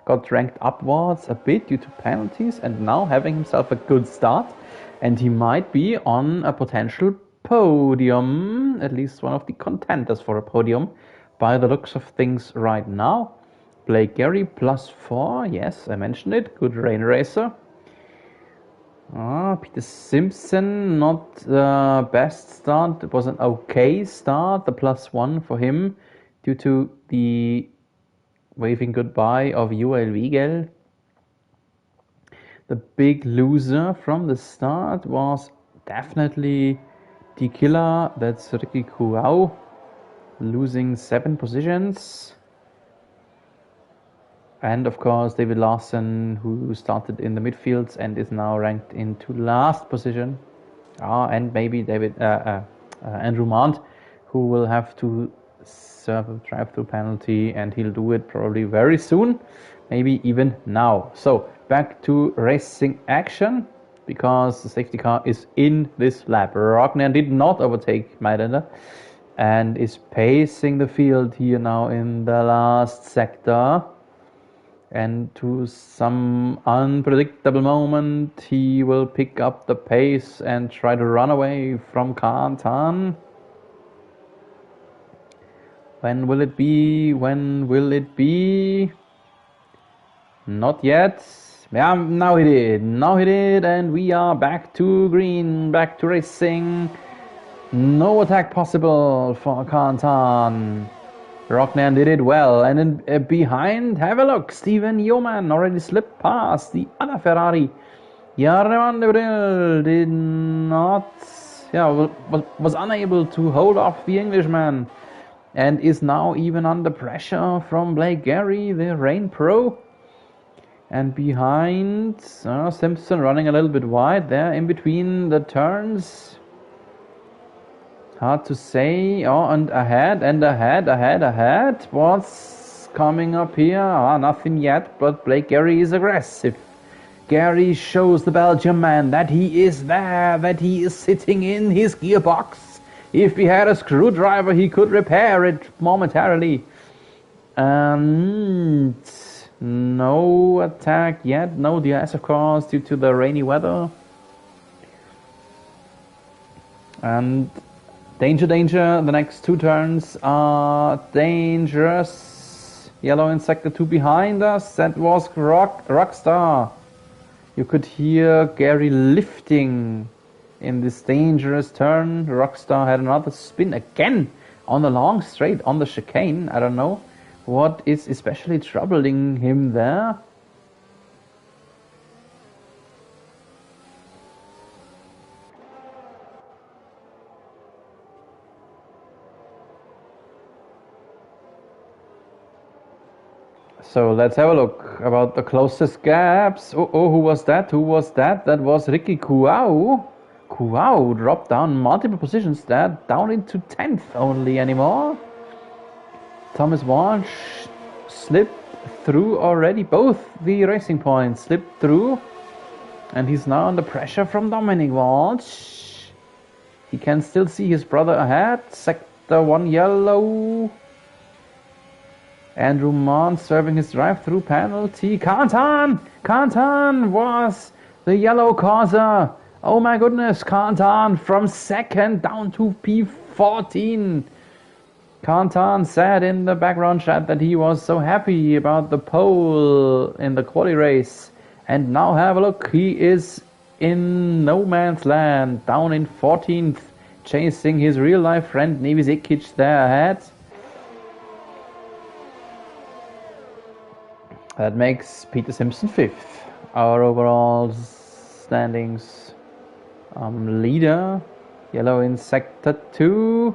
got ranked upwards a bit due to penalties, and now having himself a good start. And he might be on a potential podium, at least one of the contenders for a podium, by the looks of things right now. Blake Gary +4, yes, I mentioned it, good rain racer. Peter Simpson, not the best start. It was an okay start, the +1 for him, due to the waving goodbye of Joel Wiegel. The big loser from the start was definitely the killer, that's Ricky Kuau, losing 7 positions. And of course David Larson, who started in the midfields and is now ranked into last position. And maybe Andrew Mount, who will have to serve a drive-through penalty, and he'll do it probably very soon, maybe even now. So back to racing action, because the safety car is in this lap. Rognan did not overtake Mylander and is pacing the field here now in the last sector. And to some unpredictable moment, he will pick up the pace and try to run away from Kantan. When will it be? When will it be? Not yet. Yeah, now he did. Now he did, and we are back to green, back to racing. No attack possible for Kantan. Rognan did it well, and then behind, have a look, Steven Yeoman already slipped past the other Ferrari. Jarno Vanderbilt did not, was unable to hold off the Englishman, and is now even under pressure from Blake Gary, the Rain Pro. And behind, Simpson running a little bit wide there in between the turns. hard to say. Oh, and ahead. What's coming up here? Nothing yet, but Blake Gary is aggressive. Gary shows the Belgian man that he is there, that he is sitting in his gearbox. If he had a screwdriver, he could repair it momentarily. And no attack yet, no DRS of course, due to the rainy weather. And danger, the next 2 turns are dangerous. Yellow in sector 2 behind us, that was Rockstar. You could hear Gary lifting in this dangerous turn. Rockstar had another spin again on the long straight on the chicane. I don't know what is especially troubling him there. So let's have a look about the closest gaps. Who was that? That was Ricky Kuau. Kuau dropped down multiple positions there, down into 10th only anymore. Thomas Walsh slipped through already. Both the racing points slipped through. And he's now under pressure from Dominic Walsh. He can still see his brother ahead. Sector 1 yellow. Andrew Mann serving his drive-through penalty. Kantan was the yellow causer. Oh my goodness, Kantan from second down to P14. Kantan said in the background chat that he was so happy about the pole in the quali race. And now have a look, he is in no man's land, down in 14th, chasing his real-life friend Nevis Ikic there ahead. That makes Peter Simpson 5th. Our overall standings leader. Yellow in sector 2.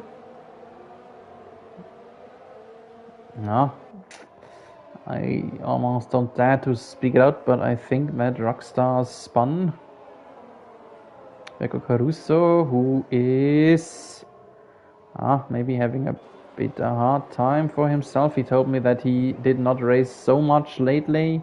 No, I almost don't dare to speak it out, but I think that Rockstar spun. Becco Caruso, who is maybe having a bit a hard time for himself. He told me that he did not race so much lately,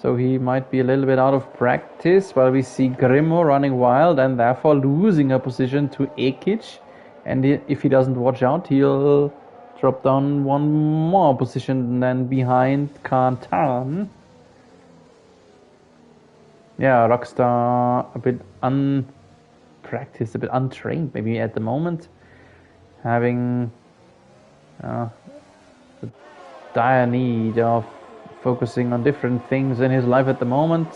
so he might be a little bit out of practice, while we see Grimo running wild and therefore losing a position to Ekic, and if he doesn't watch out, he'll drop down one more position than behind Kantan. Yeah, Rockstar a bit unpracticed, a bit untrained maybe at the moment, having a dire need of focusing on different things in his life at the moment.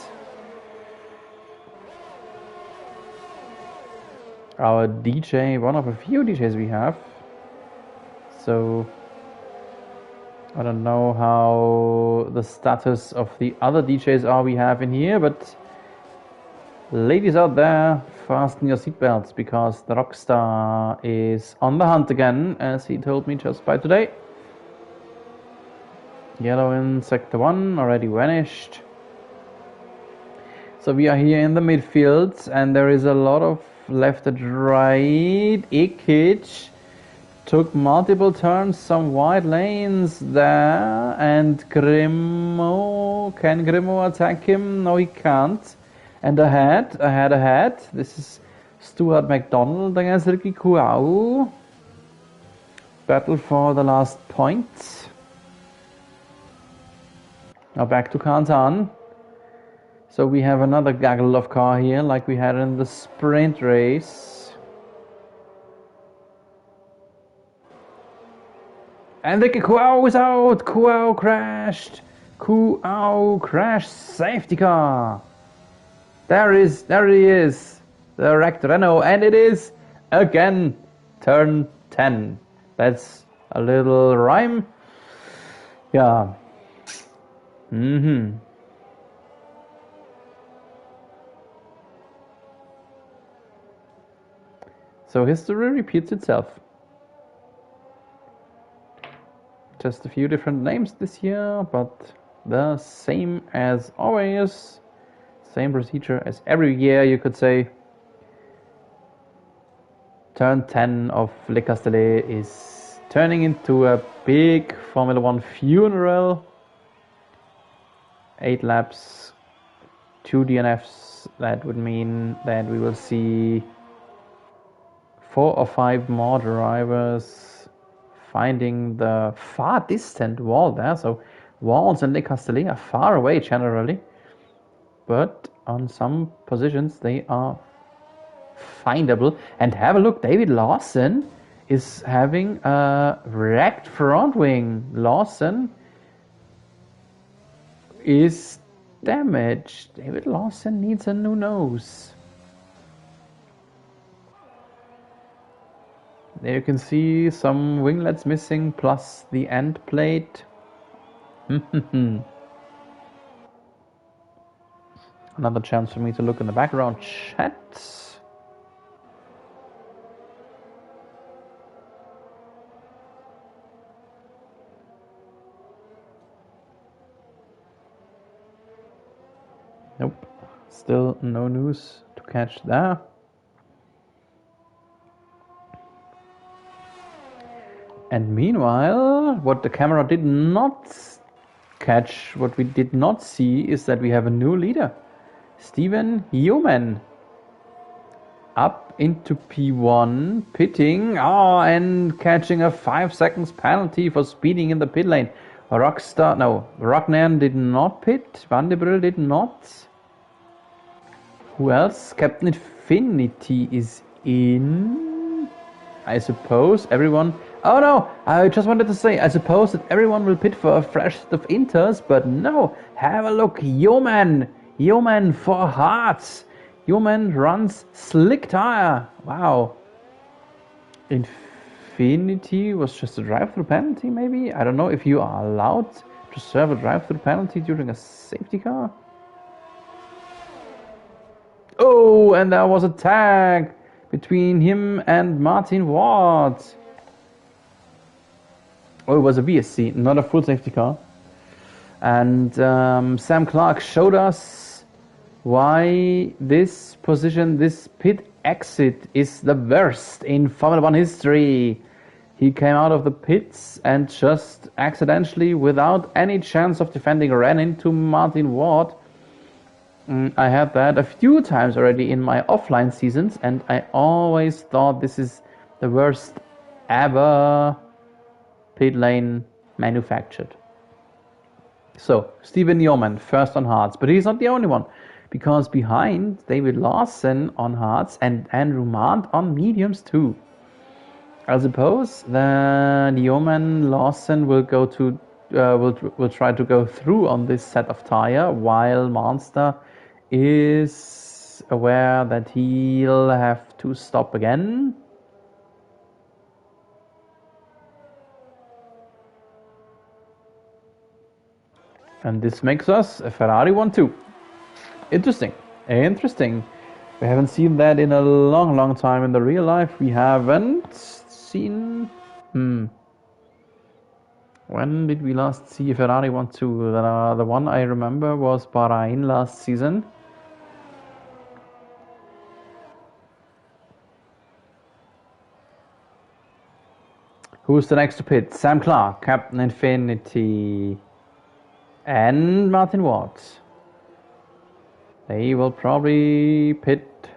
Our DJ, one of a few DJs we have, so I don't know how the status of the other DJs are we have in here, but ladies out there, fasten your seatbelts because the Rockstar is on the hunt again, as he told me just by today. Yellow in sector 1 already vanished. So we are here in the midfield, and there is a lot of left and right. Ikic took multiple turns, some wide lanes there, and Grimo, can Grimo attack him? No, he can't. And ahead. This is Stuart McDonald against Ricky Kuau. Battle for the last point. Now back to Kantan. So we have another gaggle of car here, like we had in the sprint race. And Ricky Kuau is out. Kuau crashed. Safety car. There he is, the wrecked Renault, and it is again turn 10. That's a little rhyme. Yeah. So history repeats itself. Just a few different names this year, but the same as always. Same procedure as every year, you could say. turn 10 of Le Castellet is turning into a big Formula 1 funeral. 8 laps, 2 DNFs. That would mean that we will see 4 or 5 more drivers finding the far distant wall there. So walls in Le Castellet are far away generally, but on some positions they are findable. And have a look, David Lawson is having a wrecked front wing. Lawson is damaged. David Lawson needs a new nose. There you can see some winglets missing plus the end plate. Another chance for me to look in the background chat. Nope, still no news to catch there. And meanwhile, what the camera did not catch, what we did not see, is that we have a new leader. Steven Yeoman up into P1, pitting, and catching a 5 seconds penalty for speeding in the pit lane. Ragnar did not pit, Van de Brill did not. Who else? Captain Infinity is in, I suppose. Everyone. Oh no, I just wanted to say, I suppose that everyone will pit for a fresh set of inters, but no, have a look, Yeoman for Hearts. Yeoman runs slick tire. Wow. Infinity was just a drive-through penalty, maybe? I don't know if you are allowed to serve a drive-through penalty during a safety car. Oh, and there was a tag between him and Martin Ward. Oh, it was a VSC, not a full safety car. And Sam Clark showed us why this position, this pit exit, is the worst in Formula 1 history. He came out of the pits and just accidentally, without any chance of defending, ran into Martin Ward. I had that a few times already in my offline seasons, and I always thought this is the worst ever pit lane manufactured. So, Steven Yeoman, first on hards, but he's not the only one, because behind David Lawson on hards and Andrew Mant on mediums too. I suppose that Yeoman Lawson will go to will try to go through on this set of tire, while Monster is aware that he'll have to stop again. And this makes us a Ferrari 1-2. Interesting. We haven't seen that in a long time in the real life. We haven't seen... When did we last see a Ferrari 1-2? The one I remember was Bahrain last season. Who's the next to pit? Sam Clark, Captain Infinity, and Martin Watts. They will probably pit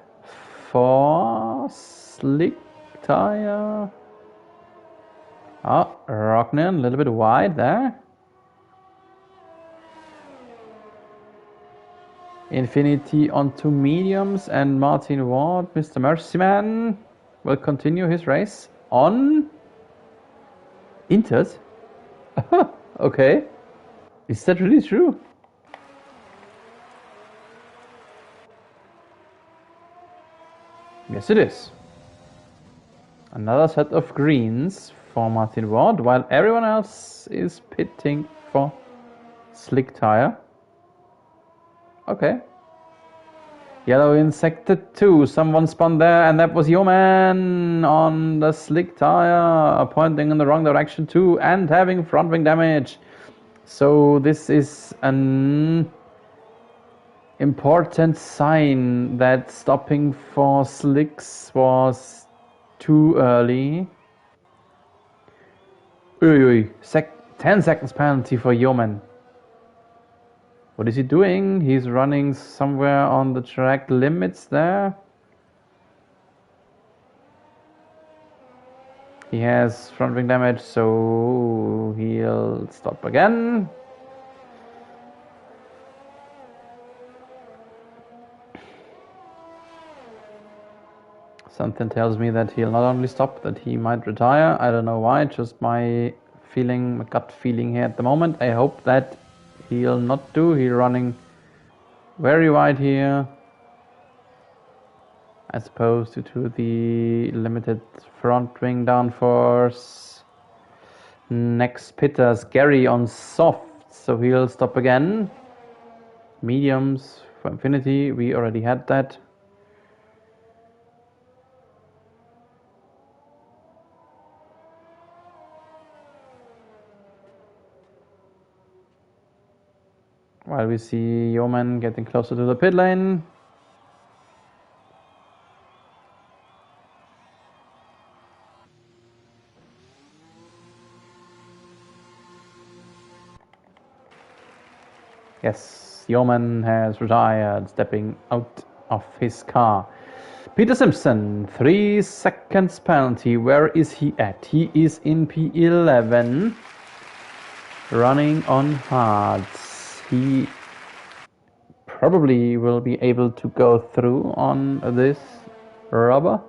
for slick tire. Oh, Ragnar, a little bit wide there. Infinity onto mediums, and Martin Ward, Mr. Mercyman, will continue his race on Inters. Okay. Is that really true? Yes, it is. Another set of greens for Martin Ward, while everyone else is pitting for slick tire. Okay. Yellow in sector 2. Someone spun there, and that was Yeoman on the slick tire, pointing in the wrong direction too, and having front wing damage. So this is an important sign that stopping for slicks was too early. 10 seconds penalty for Yeoman. What is he doing? He's running somewhere on the track limits there. He has front wing damage, so he'll stop again. Something tells me that he'll not only stop, that he might retire. I don't know why, just my feeling, my gut feeling here at the moment. I hope that he'll not do. He's running very wide here. I suppose due to the limited front wing downforce. Next pitter's Gary on soft, so he'll stop again. Mediums for Infinity, we already had that. While we see Yeoman getting closer to the pit lane. Yes, Yeoman has retired, stepping out of his car. Peter Simpson, 3 seconds penalty. Where is he at? He is in P11, running on hards. He probably will be able to go through on this rubber.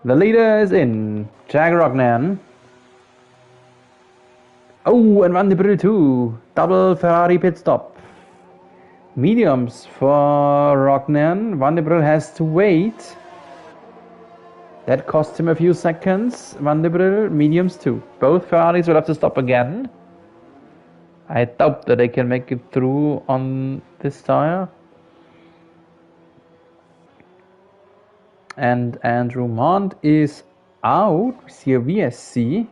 The leader is in, Jag Rognan. Oh, and Van de Bruyne too. Double Ferrari pit stop. Mediums for Rognan. Van de Bruyne has to wait. That cost him a few seconds. Van de Bruyne, mediums too. Both Ferraris will have to stop again. I doubt that they can make it through on this tire. And Andrew Mond is out. We see a VSC.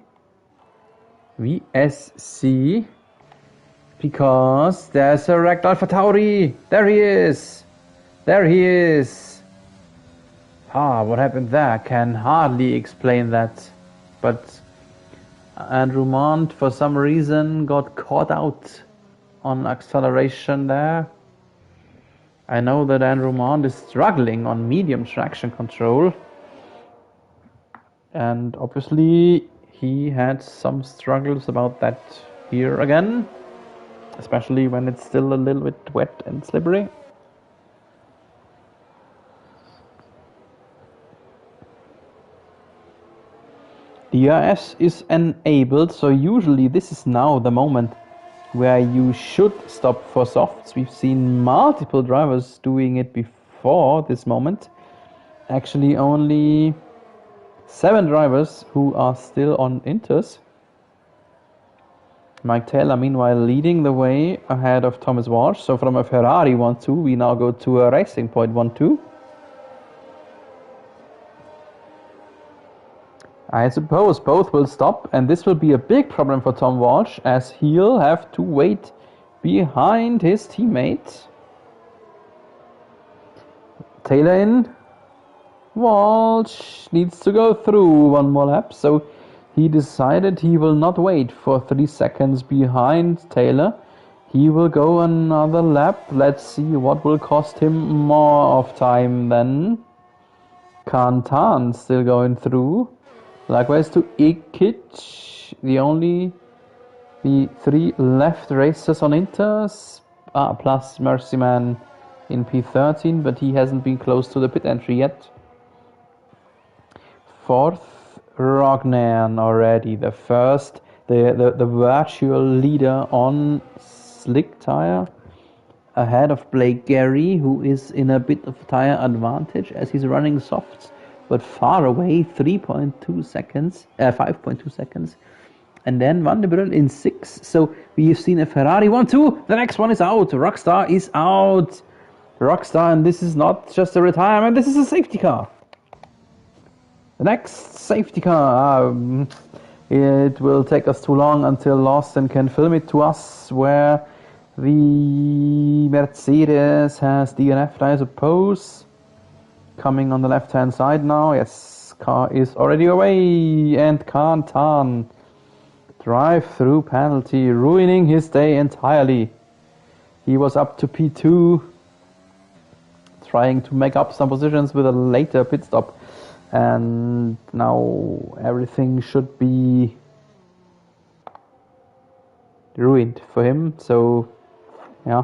Because there's a Ragdoll for Tauri. There he is. There he is. What happened there? Can hardly explain that. But Andrew Mond, for some reason, got caught out on acceleration there. I know that Andrew Mond is struggling on medium traction control. And obviously, he had some struggles about that here again. Especially when it's still a little bit wet and slippery. DRS is enabled, so usually this is now the moment where you should stop for softs. We've seen multiple drivers doing it before this moment. Actually only 7 drivers who are still on inters. Mike Taylor meanwhile leading the way ahead of Thomas Walsh. So from a Ferrari 1-2 we now go to a Racing Point 1-2. I suppose both will stop, and this will be a big problem for Tom Walsh, as he'll have to wait behind his teammate. Taylor in. Walsh needs to go through one more lap, so he decided he will not wait for 3 seconds behind Taylor. He will go another lap. Let's see what will cost him more of time then. Kantan still going through. Likewise to Ikic, the 3 left racers on inters, plus Mercyman in P13, but he hasn't been close to the pit entry yet. 4th, Rognan already, the virtual leader on slick tire, ahead of Blake Gary, who is in a bit of tire advantage as he's running softs. But far away, 3.2 seconds, 5.2 seconds. And then Van de Bruyne in 6. So we've seen a Ferrari 1-2. The next one is out. Rockstar is out. Rockstar, and this is not just a retirement, this is a safety car. The next safety car. It will take us too long until Lawson can film it to us, where The Mercedes has DNF'd, I suppose. Coming on the left-hand side now. Yes, car is already away. And Kantan. Drive-through penalty, ruining his day entirely. He was up to P2, trying to make up some positions with a later pit stop. And now everything should be ruined for him. So, yeah.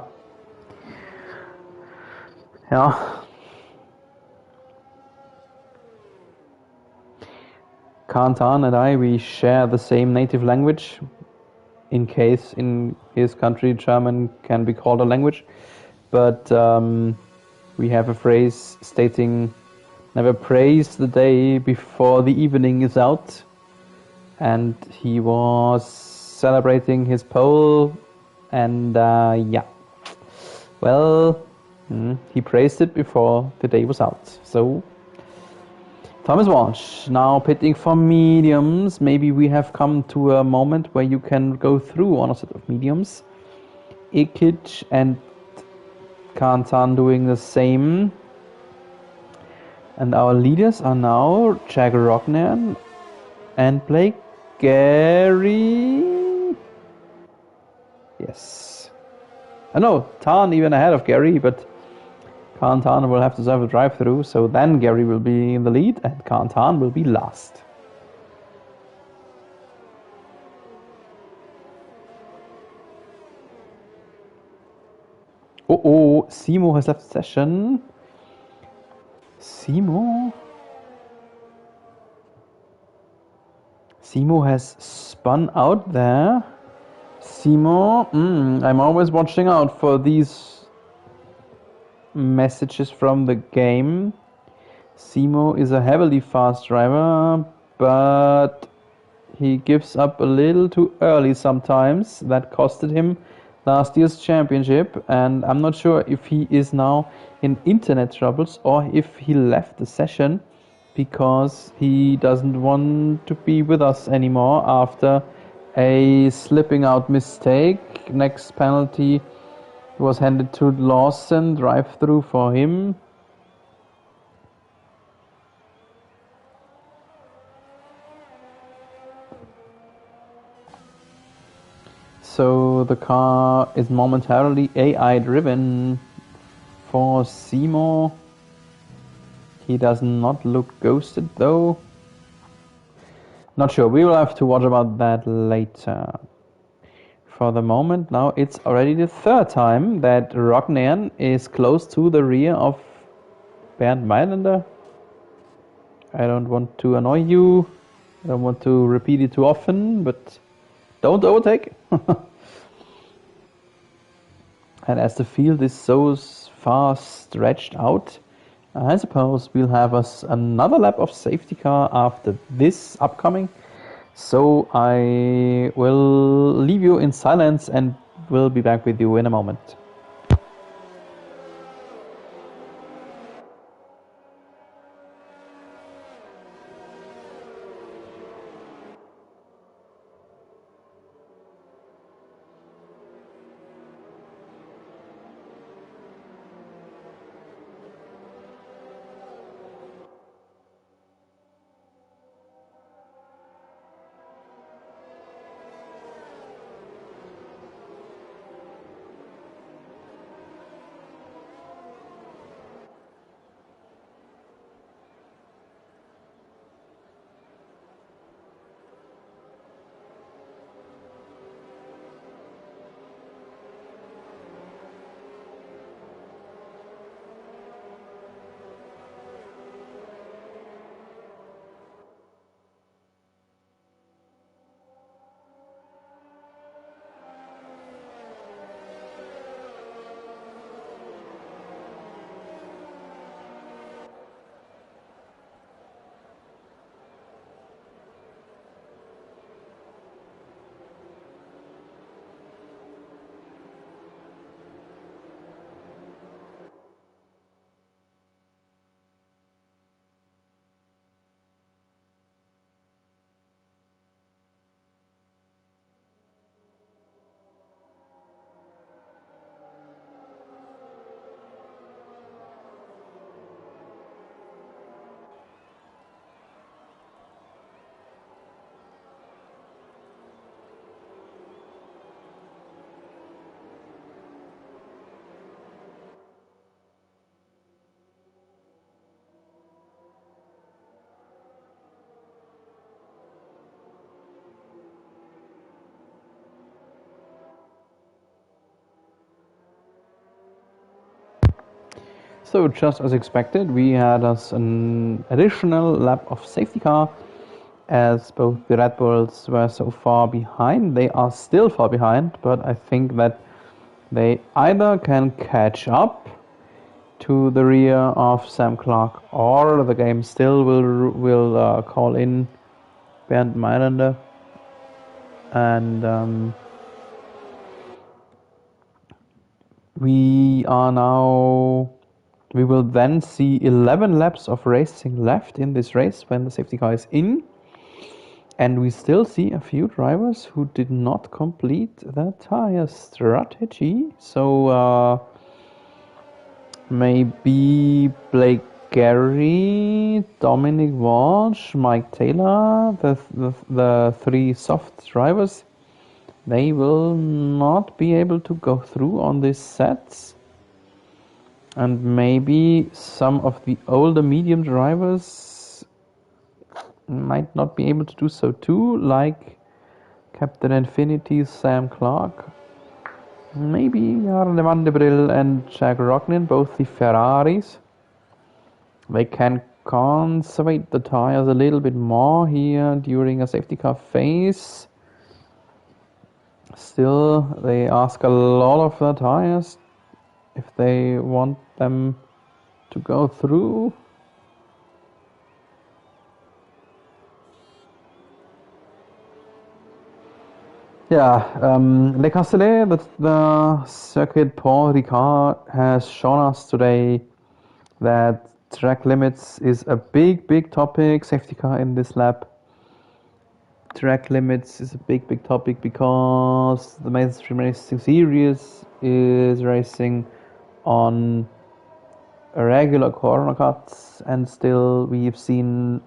Kantan and I, we share the same native language, in case in his country German can be called a language. But we have a phrase stating, never praise the day before the evening is out. And he was celebrating his pole, and yeah. Well, he praised it before the day was out. So, Thomas Walsh, now pitting for mediums. Maybe we have come to a moment where you can go through on a set of mediums. Ikic and Kantan doing the same. And our leaders are now Jack Rognan and Blake Gary. Yes. No, Tan even ahead of Gary, but Kantan will have to serve a drive-through, so then Gary will be in the lead and Kantan will be last. Oh, Simo has left the session. Simo has spun out there. Simo, I'm always watching out for these messages from the game. Simo is a heavily fast driver, but he gives up a little too early sometimes. That costed him last year's championship, and I'm not sure if he is now in internet troubles or if he left the session because he doesn't want to be with us anymore after a slipping out mistake. Next penalty was handed to Lawson, drive-through for him. So the car is momentarily AI driven for Simo. He does not look ghosted though. Not sure, we will have to watch about that later. For the moment now it's already the third time that Rognan is close to the rear of Bernd Mailander. I don't want to annoy you, I don't want to repeat it too often, but don't overtake. And as the field is so far stretched out, I suppose we'll have us another lap of safety car after this upcoming. So I will leave you in silence and will be back with you in a moment. also, just as expected, we had us an additional lap of safety car, as both the Red Bulls were so far behind. They are still far behind, but I think that they either can catch up to the rear of Sam Clark, or the game still will call in Bernd Mailander, and we will then see 11 laps of racing left in this race when the safety car is in. And we still see a few drivers who did not complete the tire strategy. So maybe Blake Gary, Dominic Walsh, Mike Taylor, the three soft drivers, they will not be able to go through on these sets. And maybe some of the older medium drivers might not be able to do so too, like Captain Infinity's Sam Clark. Maybe Jarle van der Brill and Jack Rognin, both the Ferraris. They can conserve the tires a little bit more here during a safety car phase. Still, they ask a lot of the tires if they want them to go through. Yeah, Le Castellet, the circuit Paul Ricard has shown us today that track limits is a big topic. Safety car in this lap. Track limits is a big topic because the mainstream racing series is racing on regular corner cuts, and still we've seen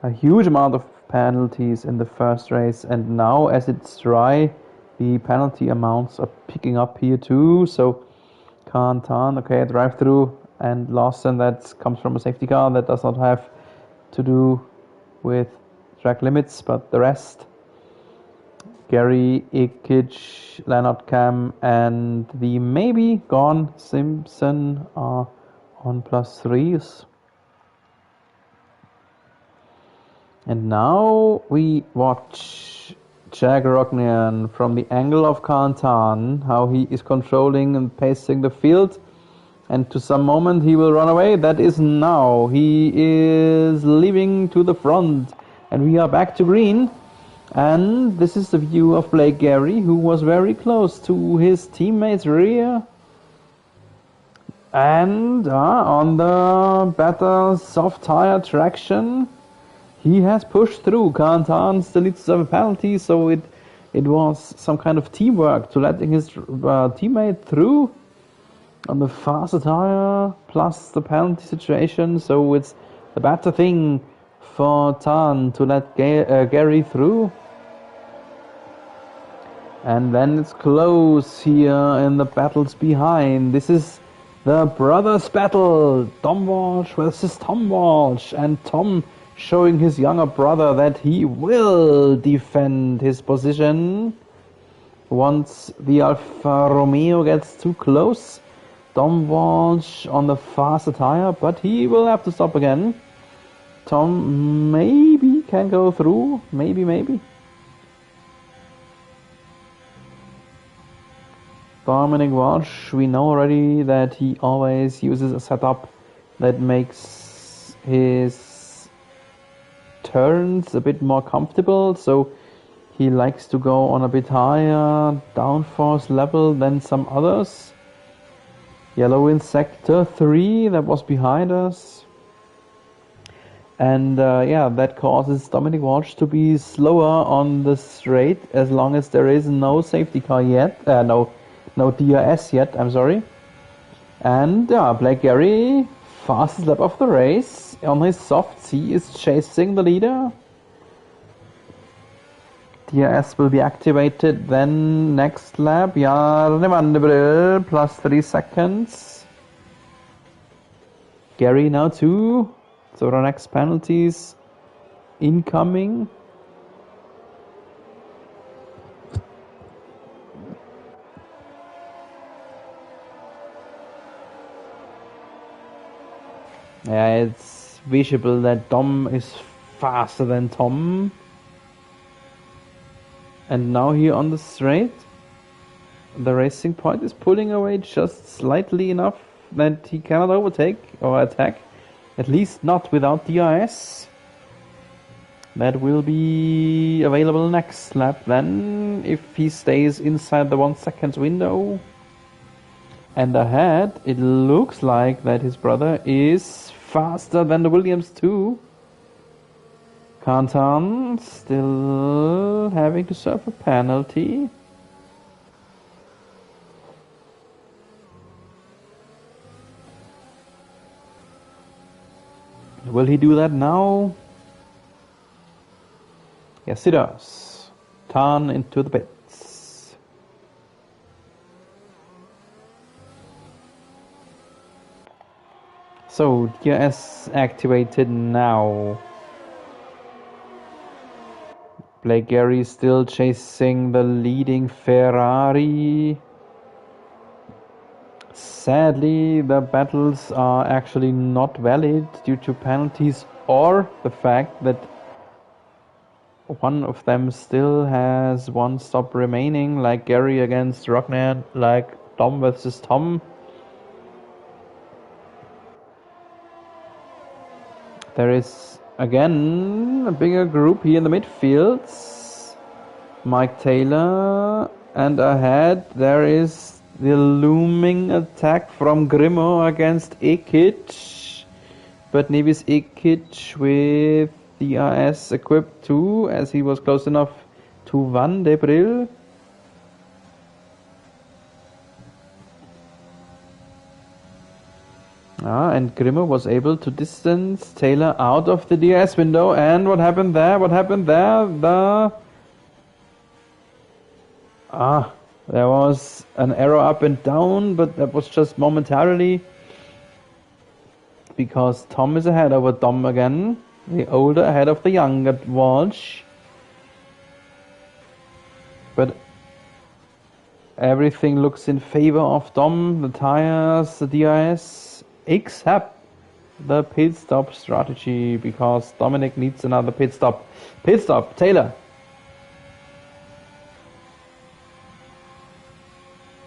a huge amount of penalties in the first race, and now as it's dry, the penalty amounts are picking up here too. So Cantan, okay, drive through and Lawson, that comes from a safety car, that does not have to do with track limits, but the rest, Gary, Ikic, Leonard Cam, and the maybe gone Simpson are on +3s. And now we watch Jack Rognian from the angle of Cantan, how he is controlling and pacing the field. And to some moment he will run away. That is now. He is leaving to the front. And we are back to green. And this is the view of Blake Gary, who was very close to his teammate's rear. And on the better soft tire traction, he has pushed through. Cantan still needs to have a penalty, so it was some kind of teamwork to letting his teammate through on the faster tire, plus the penalty situation. So it's the better thing for Tan to let Gary through. And then it's close here in the battles behind. This is the brothers' battle. Tom Walsh versus Tom Walsh, and Tom showing his younger brother that he will defend his position once the Alfa Romeo gets too close. Tom Walsh on the faster tire, but he will have to stop again. Tom maybe can go through, maybe. Dominic Walsh, we know already that he always uses a setup that makes his turns a bit more comfortable, so he likes to go on a bit higher downforce level than some others. Yellow in sector 3, that was behind us. And that causes Dominic Walsh to be slower on the straight as long as there is no safety car yet. No DRS yet, I'm sorry. And Blake Gary, fastest lap of the race. On his soft C is chasing the leader. DRS will be activated then next lap. Jarle van der Brill, +3 seconds. Gary now 2. So the next penalties incoming. Yeah, it's visible that Dom is faster than Tom. And now here on the straight, the Racing Point is pulling away just slightly enough that he cannot overtake or attack. At least not without DRS. That will be available next lap then, if he stays inside the 1 second window. And ahead, it looks like that his brother is faster than the Williams too. Kantan still having to serve a penalty. Will he do that now? Yes, he does. Turn into the pits. So, DRS activated now. Blake Gary still chasing the leading Ferrari. Sadly, the battles are actually not valid due to penalties or the fact that one of them still has one stop remaining, like Gary against Rockman, like Tom versus Tom. There is again a bigger group here in the midfields. Mike Taylor, and ahead there is the looming attack from Grimo against Ikic. But Nevis Ikic with DRS equipped too, as he was close enough to Van de Bril. And Grimo was able to distance Taylor out of the DRS window. And what happened there? What happened there? There was an arrow up and down, but that was just momentarily. Because Tom is ahead over Dom again. The older ahead of the younger Walsh. But everything looks in favor of Dom. The tires, the DRS, except the pit stop strategy, because Dominic needs another pit stop. Pit stop, Taylor.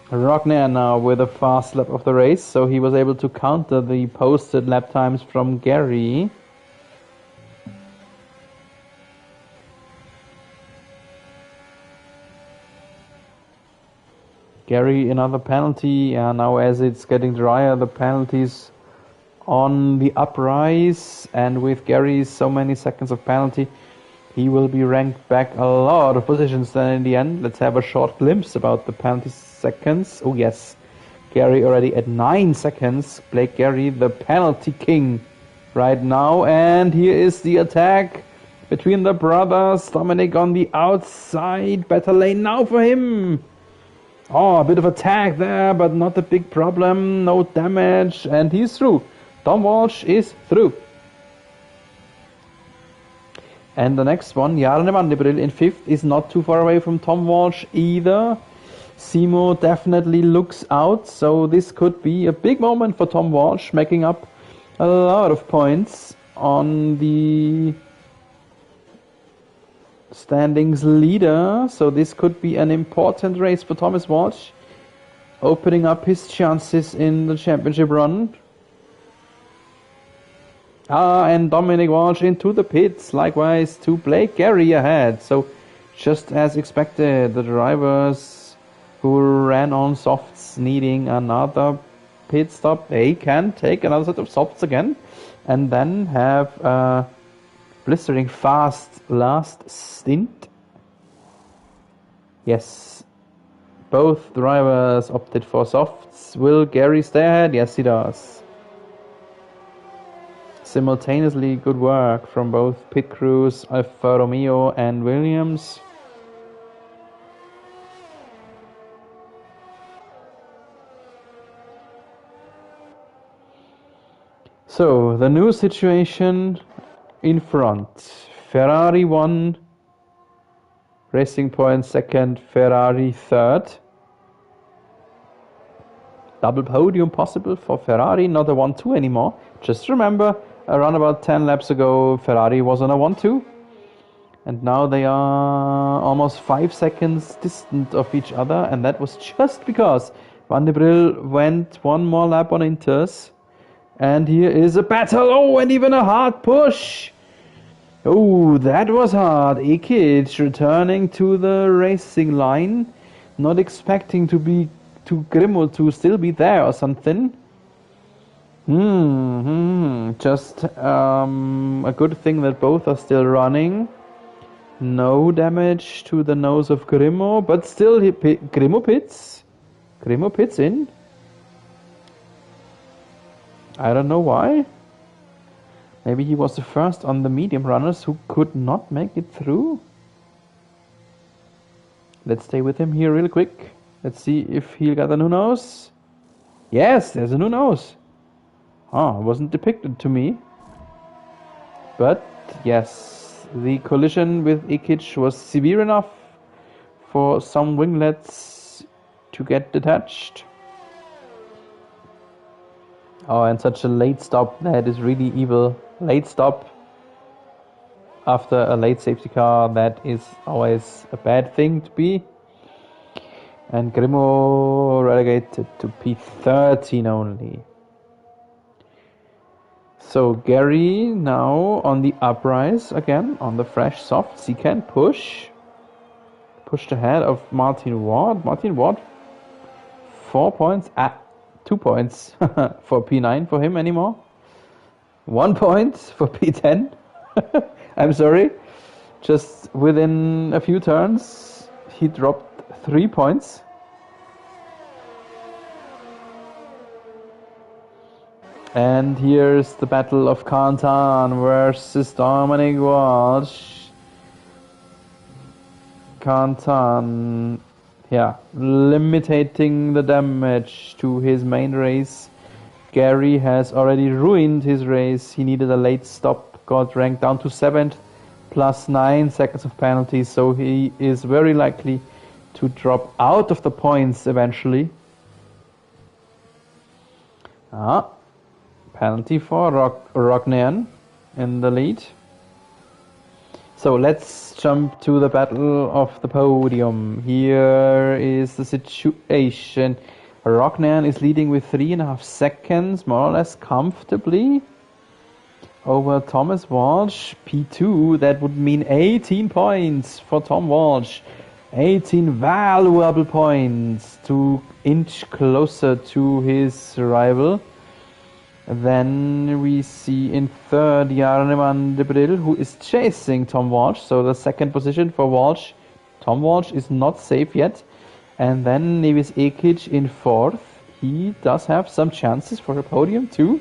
Rogner now with a fast lap of the race, so he was able to counter the posted lap times from Gary. Gary, another penalty, and now as it's getting drier, the penalties on the uprise, and with Gary so many seconds of penalty, he will be ranked back a lot of positions then in the end. Let's have a short glimpse about the penalty seconds. Oh yes, Gary already at 9 seconds. Blake Gary, the penalty king right now. And here is the attack between the brothers. Dominic on the outside. Better lane now for him. Oh, a bit of attack there, but not a big problem. No damage, and he's through. Tom Walsh is through. And the next one, Jarne Van de Bril in 5th, is not too far away from Tom Walsh either. Simo definitely looks out, so this could be a big moment for Tom Walsh, making up a lot of points on the standings leader. So this could be an important race for Thomas Walsh, opening up his chances in the championship run. And Dominic Walsh into the pits, likewise to Blake Gary ahead. So just as expected, the drivers who ran on softs needing another pit stop, they can take another set of softs again and then have a blistering fast last stint. Yes, both drivers opted for softs. Will Gary stay ahead? Yes, he does. Simultaneously, good work from both pit crews, Alfa Romeo and Williams. So, the new situation in front. Ferrari 1, Racing Point 2nd, Ferrari 3rd. double podium possible for Ferrari, not a 1-2 anymore. Just remember, around about 10 laps ago, Ferrari was on a 1-2. And now they are almost 5 seconds distant of each other. And that was just because Van der Brijl went one more lap on Inters. And here is a battle. Oh, and even a hard push. Oh, that was hard. Ikic returning to the racing line. Not expecting to Grimo to still be there or something. Just a good thing that both are still running. No damage to the nose of Grimo, but still Grimo pits. Grimo pits in. I don't know why. Maybe he was the first on the medium runners who could not make it through. Let's stay with him here real quick. Let's see if he'll get a new nose. Yes, there's a new nose. Oh, it wasn't depicted to me. But yes, the collision with Ikic was severe enough for some winglets to get detached. Oh, and such a late stop, that is really evil. Late stop after a late safety car, that is always a bad thing to be. And Grimo relegated to P13 only. So Gary now on the uprise again, on the fresh softs. He can pushed ahead of Martin Ward. Martin Ward, 4 points. 2 points for P9 for him anymore. 1 point for P10. I'm sorry. Just within a few turns, he dropped 3 points. And here's the battle of Kantan versus Dominic Walsh. Kantan, limiting the damage to his main race. Gary has already ruined his race. He needed a late stop, got ranked down to 7th, plus 9 seconds of penalty, so he is very likely to drop out of the points eventually. Penalty for Rognan in the lead. So let's jump to the battle of the podium. Here is the situation. Rognan is leading with 3.5 seconds, more or less comfortably, over Thomas Walsh. P2, that would mean 18 points for Tom Walsh. 18 valuable points to inch closer to his rival. Then we see in third Jarne Van der Brijl, who is chasing Tom Walsh. So the second position for Walsh. Tom Walsh is not safe yet. And then Nevis Ekic in fourth. He does have some chances for a podium too.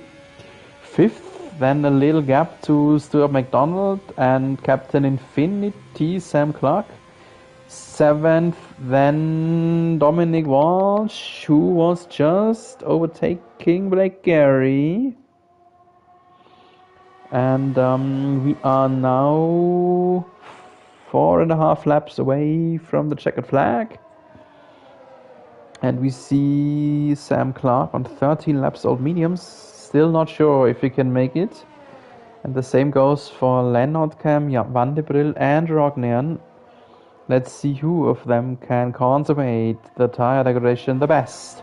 Fifth, then a little gap to Stuart McDonald and Captain Infinity Sam Clark. Seventh, then Dominic Walsh, who was just overtaking Blake Gary. And we are now 4.5 laps away from the checkered flag. And we see Sam Clark on 13 laps old mediums. Still not sure if he can make it. And the same goes for Lennardcam, Van der Brijl and Rognan. Let's see who of them can consummate the tire degradation the best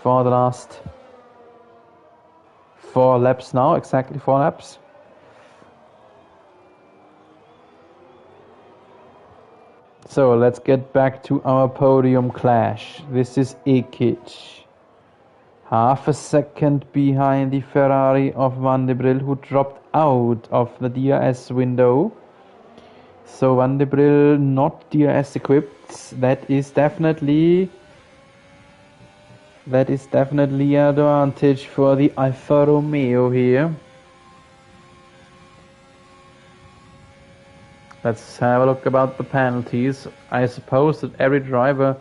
for the last 4 laps now, exactly 4 laps. So let's get back to our podium clash. This is Ikic. Half a second behind the Ferrari of Van der Brijl, who dropped out of the DRS window. So Van der Brijl not DRS equipped. That is definitely an advantage for the Alfa Romeo here. Let's have a look about the penalties. I suppose that every driver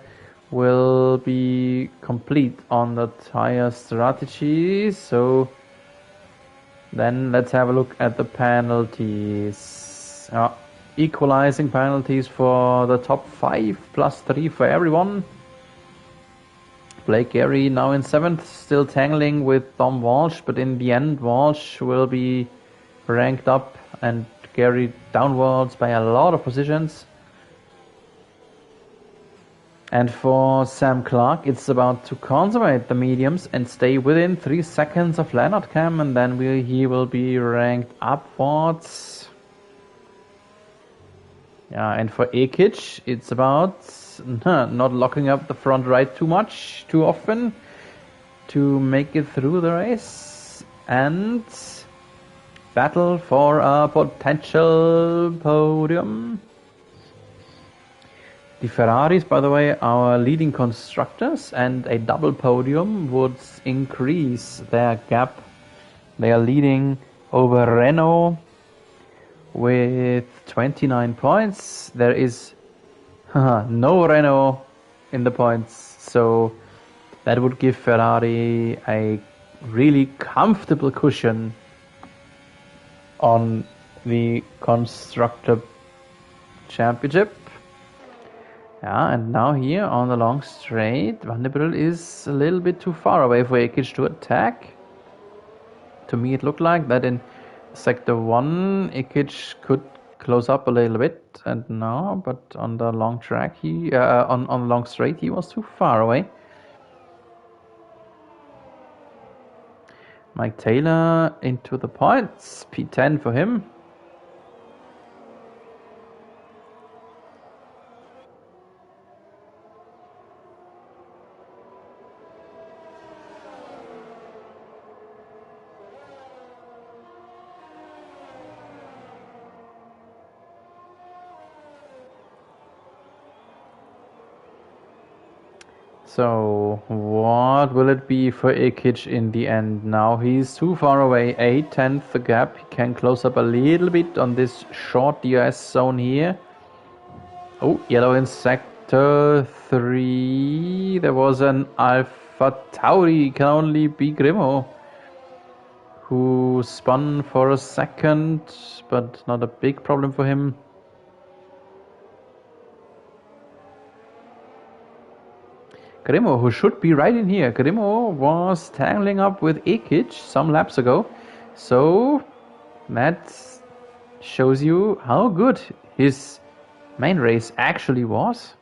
will be complete on the tire strategy. So then let's have a look at the penalties. Equalizing penalties for the top 5, plus 3 for everyone. Blake Gary now in 7th, still tangling with Tom Walsh, but in the end Walsh will be ranked up and Gary downwards by a lot of positions. And for Sam Clark, it's about to conservate the mediums and stay within 3 seconds of Leonard Cam, and then he will be ranked upwards. Yeah, and for Ekic, it's about not locking up the front right too often to make it through the race and battle for a potential podium. The Ferraris, by the way, are leading constructors, and a double podium would increase their gap. They are leading over Renault with 29 points. There is no Renault in the points, so that would give Ferrari a really comfortable cushion on the Constructor Championship. Yeah, and now here on the long straight, Vanderbilt is a little bit too far away for Ekic to attack. To me it looked like that in Sector 1 Ekic could close up a little bit, and no, but on the long track on the long straight he was too far away. Mike Taylor into the points, P10 for him. So, what will it be for Ekic in the end? Now he's too far away, 8/10 the gap. He can close up a little bit on this short DRS zone here. Oh, yellow in Sector 3. There was an Alpha Tauri, can only be Grimo, who spun for a second, but not a big problem for him. Grimo, who should be right in here. Grimo was tangling up with Ekic some laps ago. So that shows you how good his main race actually was.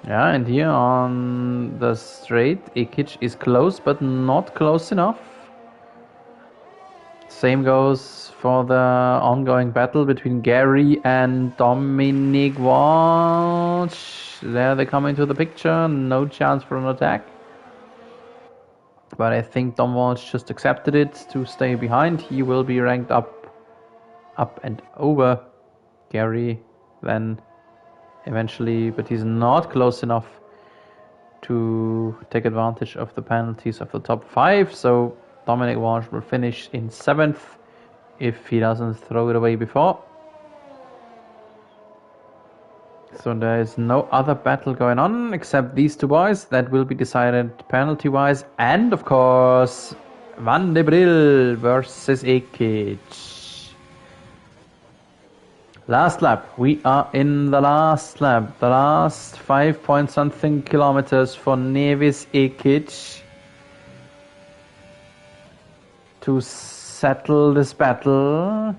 Yeah, and here on the straight, Ekic is close, but not close enough. Same goes for the ongoing battle between Gary and Dominic Walsh. There they come into the picture, no chance for an attack. But I think Dom Walsh just accepted it to stay behind. He will be ranked up and over Gary then eventually, but he's not close enough to take advantage of the penalties of the top 5, so Dominic Walsh will finish in 7th if he doesn't throw it away before. So there is no other battle going on except these two boys that will be decided penalty wise, and of course Van de Bril versus Ekic. Last lap, we are in the last lap, the last 5 point something kilometers for Nevis Ekic to settle this battle.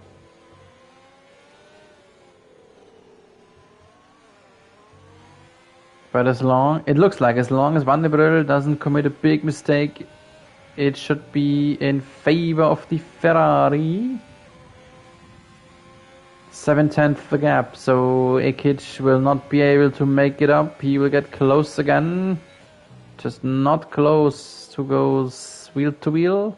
But as long as Van der Brel doesn't commit a big mistake, it should be in favor of the Ferrari. 7/10 the gap, so Ekic will not be able to make it up. He will get close again, just not close to go wheel to wheel.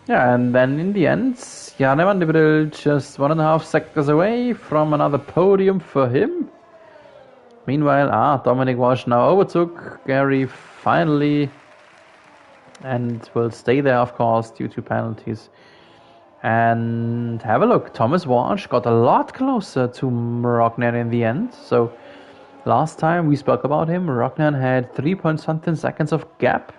Yeah, and then in the end, Janne Van der Brel just 1.5 seconds away from another podium for him. Meanwhile, Dominic Walsh now overtook Gary finally, and will stay there, of course, due to penalties. And have a look, Thomas Walsh got a lot closer to Rognan in the end. So last time we spoke about him, Rognan had 3 point something seconds of gap.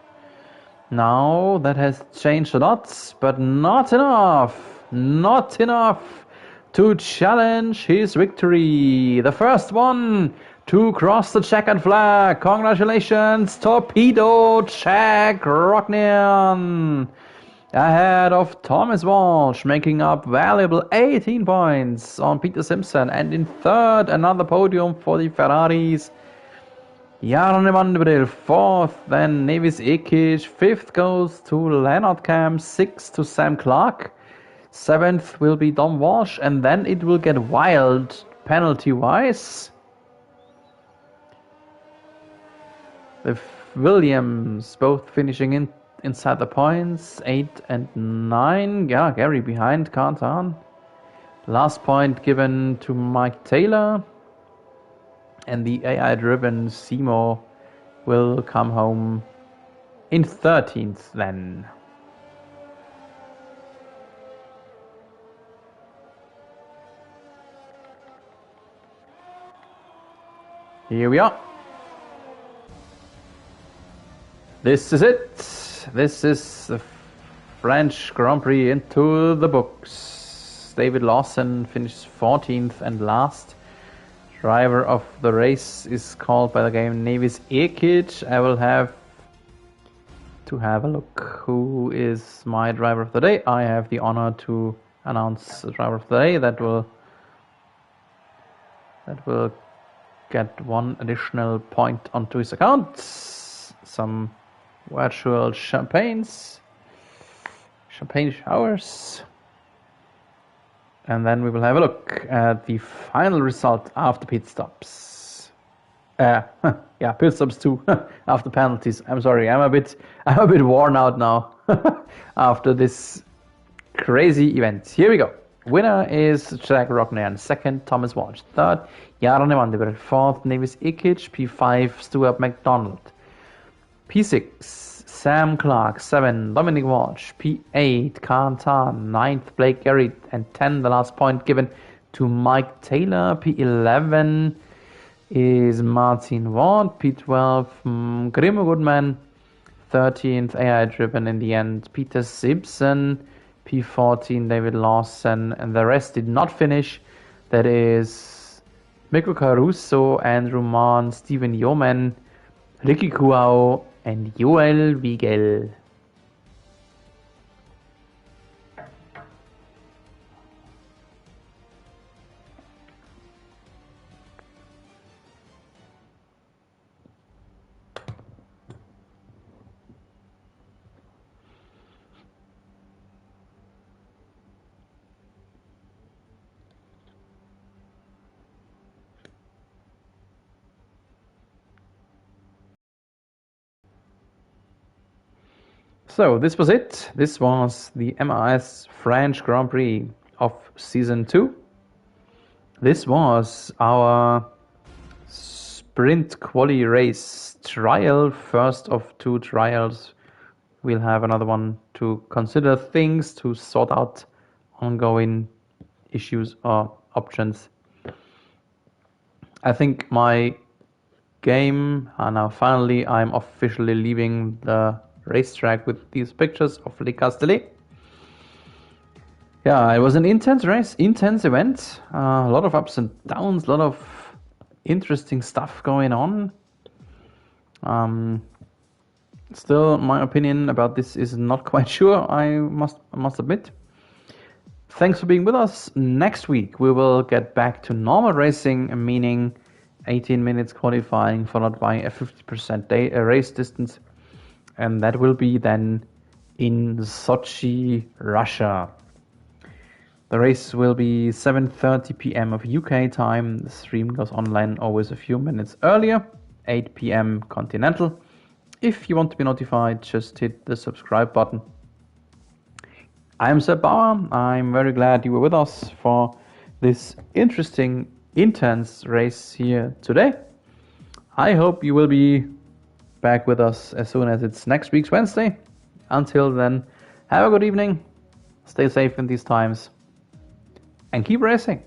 Now that has changed a lot, but not enough not enough to challenge his victory. The first one to cross the checkered flag. Congratulations, Torpedo Jack Rognian. Ahead of Thomas Walsh, making up valuable 18 points on Peter Simpson. And in third, another podium for the Ferraris. Jarne Vanderbilt, fourth, then Nevis Ekic, fifth goes to Leonard Camp, sixth to Sam Clark, seventh will be Dom Walsh, and then it will get wild penalty-wise. With Williams both finishing inside the points, 8 and 9. Yeah, Gary behind, can't on. Last point given to Mike Taylor. And the AI-driven Seymour will come home in 13th then. Here we are. This is it. This is the French Grand Prix into the books. David Lawson finished 14th and last. Driver of the race is called by the game Nevis Ekic. I will have to have a look. Who is my driver of the day? I have the honor to announce the driver of the day. That will get one additional point onto his account. Some virtual champagne showers. And then we will have a look at the final result after pit stops. Pit stops too after penalties. I'm sorry, I'm a bit worn out now after this crazy event. Here we go. Winner is Jack Rognian. Second, Thomas Walsh. Third, Jarne Vanderbilt. Fourth, Nevis Ekic. P5, Stuart McDonald. P6, Sam Clark. 7, Dominic Walsh. P8, Khan Tan. 9th, Blake Garrett. And 10, the last point given to Mike Taylor. P11 is Martin Ward. P12, Grimo Goodman. 13th, AI driven in the end, Peter Simpson. P14, David Lawson. And the rest did not finish. That is Mikko Caruso, Andrew Mann, Stephen Yeoman, Ricky Kuao, and Joel Wiegel. So this was it. This was the MRS French Grand Prix of Season 2. This was our sprint quali race trial, first of 2 trials. We'll have another one to consider things, to sort out ongoing issues or options. I think my game, and now finally I'm officially leaving the racetrack with these pictures of Le Castellet. Yeah, it was an intense race, intense event, a lot of ups and downs, a lot of interesting stuff going on. Still, my opinion about this is not quite sure, I must admit. Thanks for being with us. Next week we will get back to normal racing, meaning 18 minutes qualifying followed by a 50% race distance. And that will be then in Sochi, Russia. The race will be 7:30 p.m. of UK time. The stream goes online always a few minutes earlier, 8 p.m. continental. If you want to be notified, just hit the subscribe button. I'm Seb Bauer. I'm very glad you were with us for this interesting, intense race here today. I hope you will be back with us as soon as it's next week's Wednesday. Until then, have a good evening, stay safe in these times, and keep racing.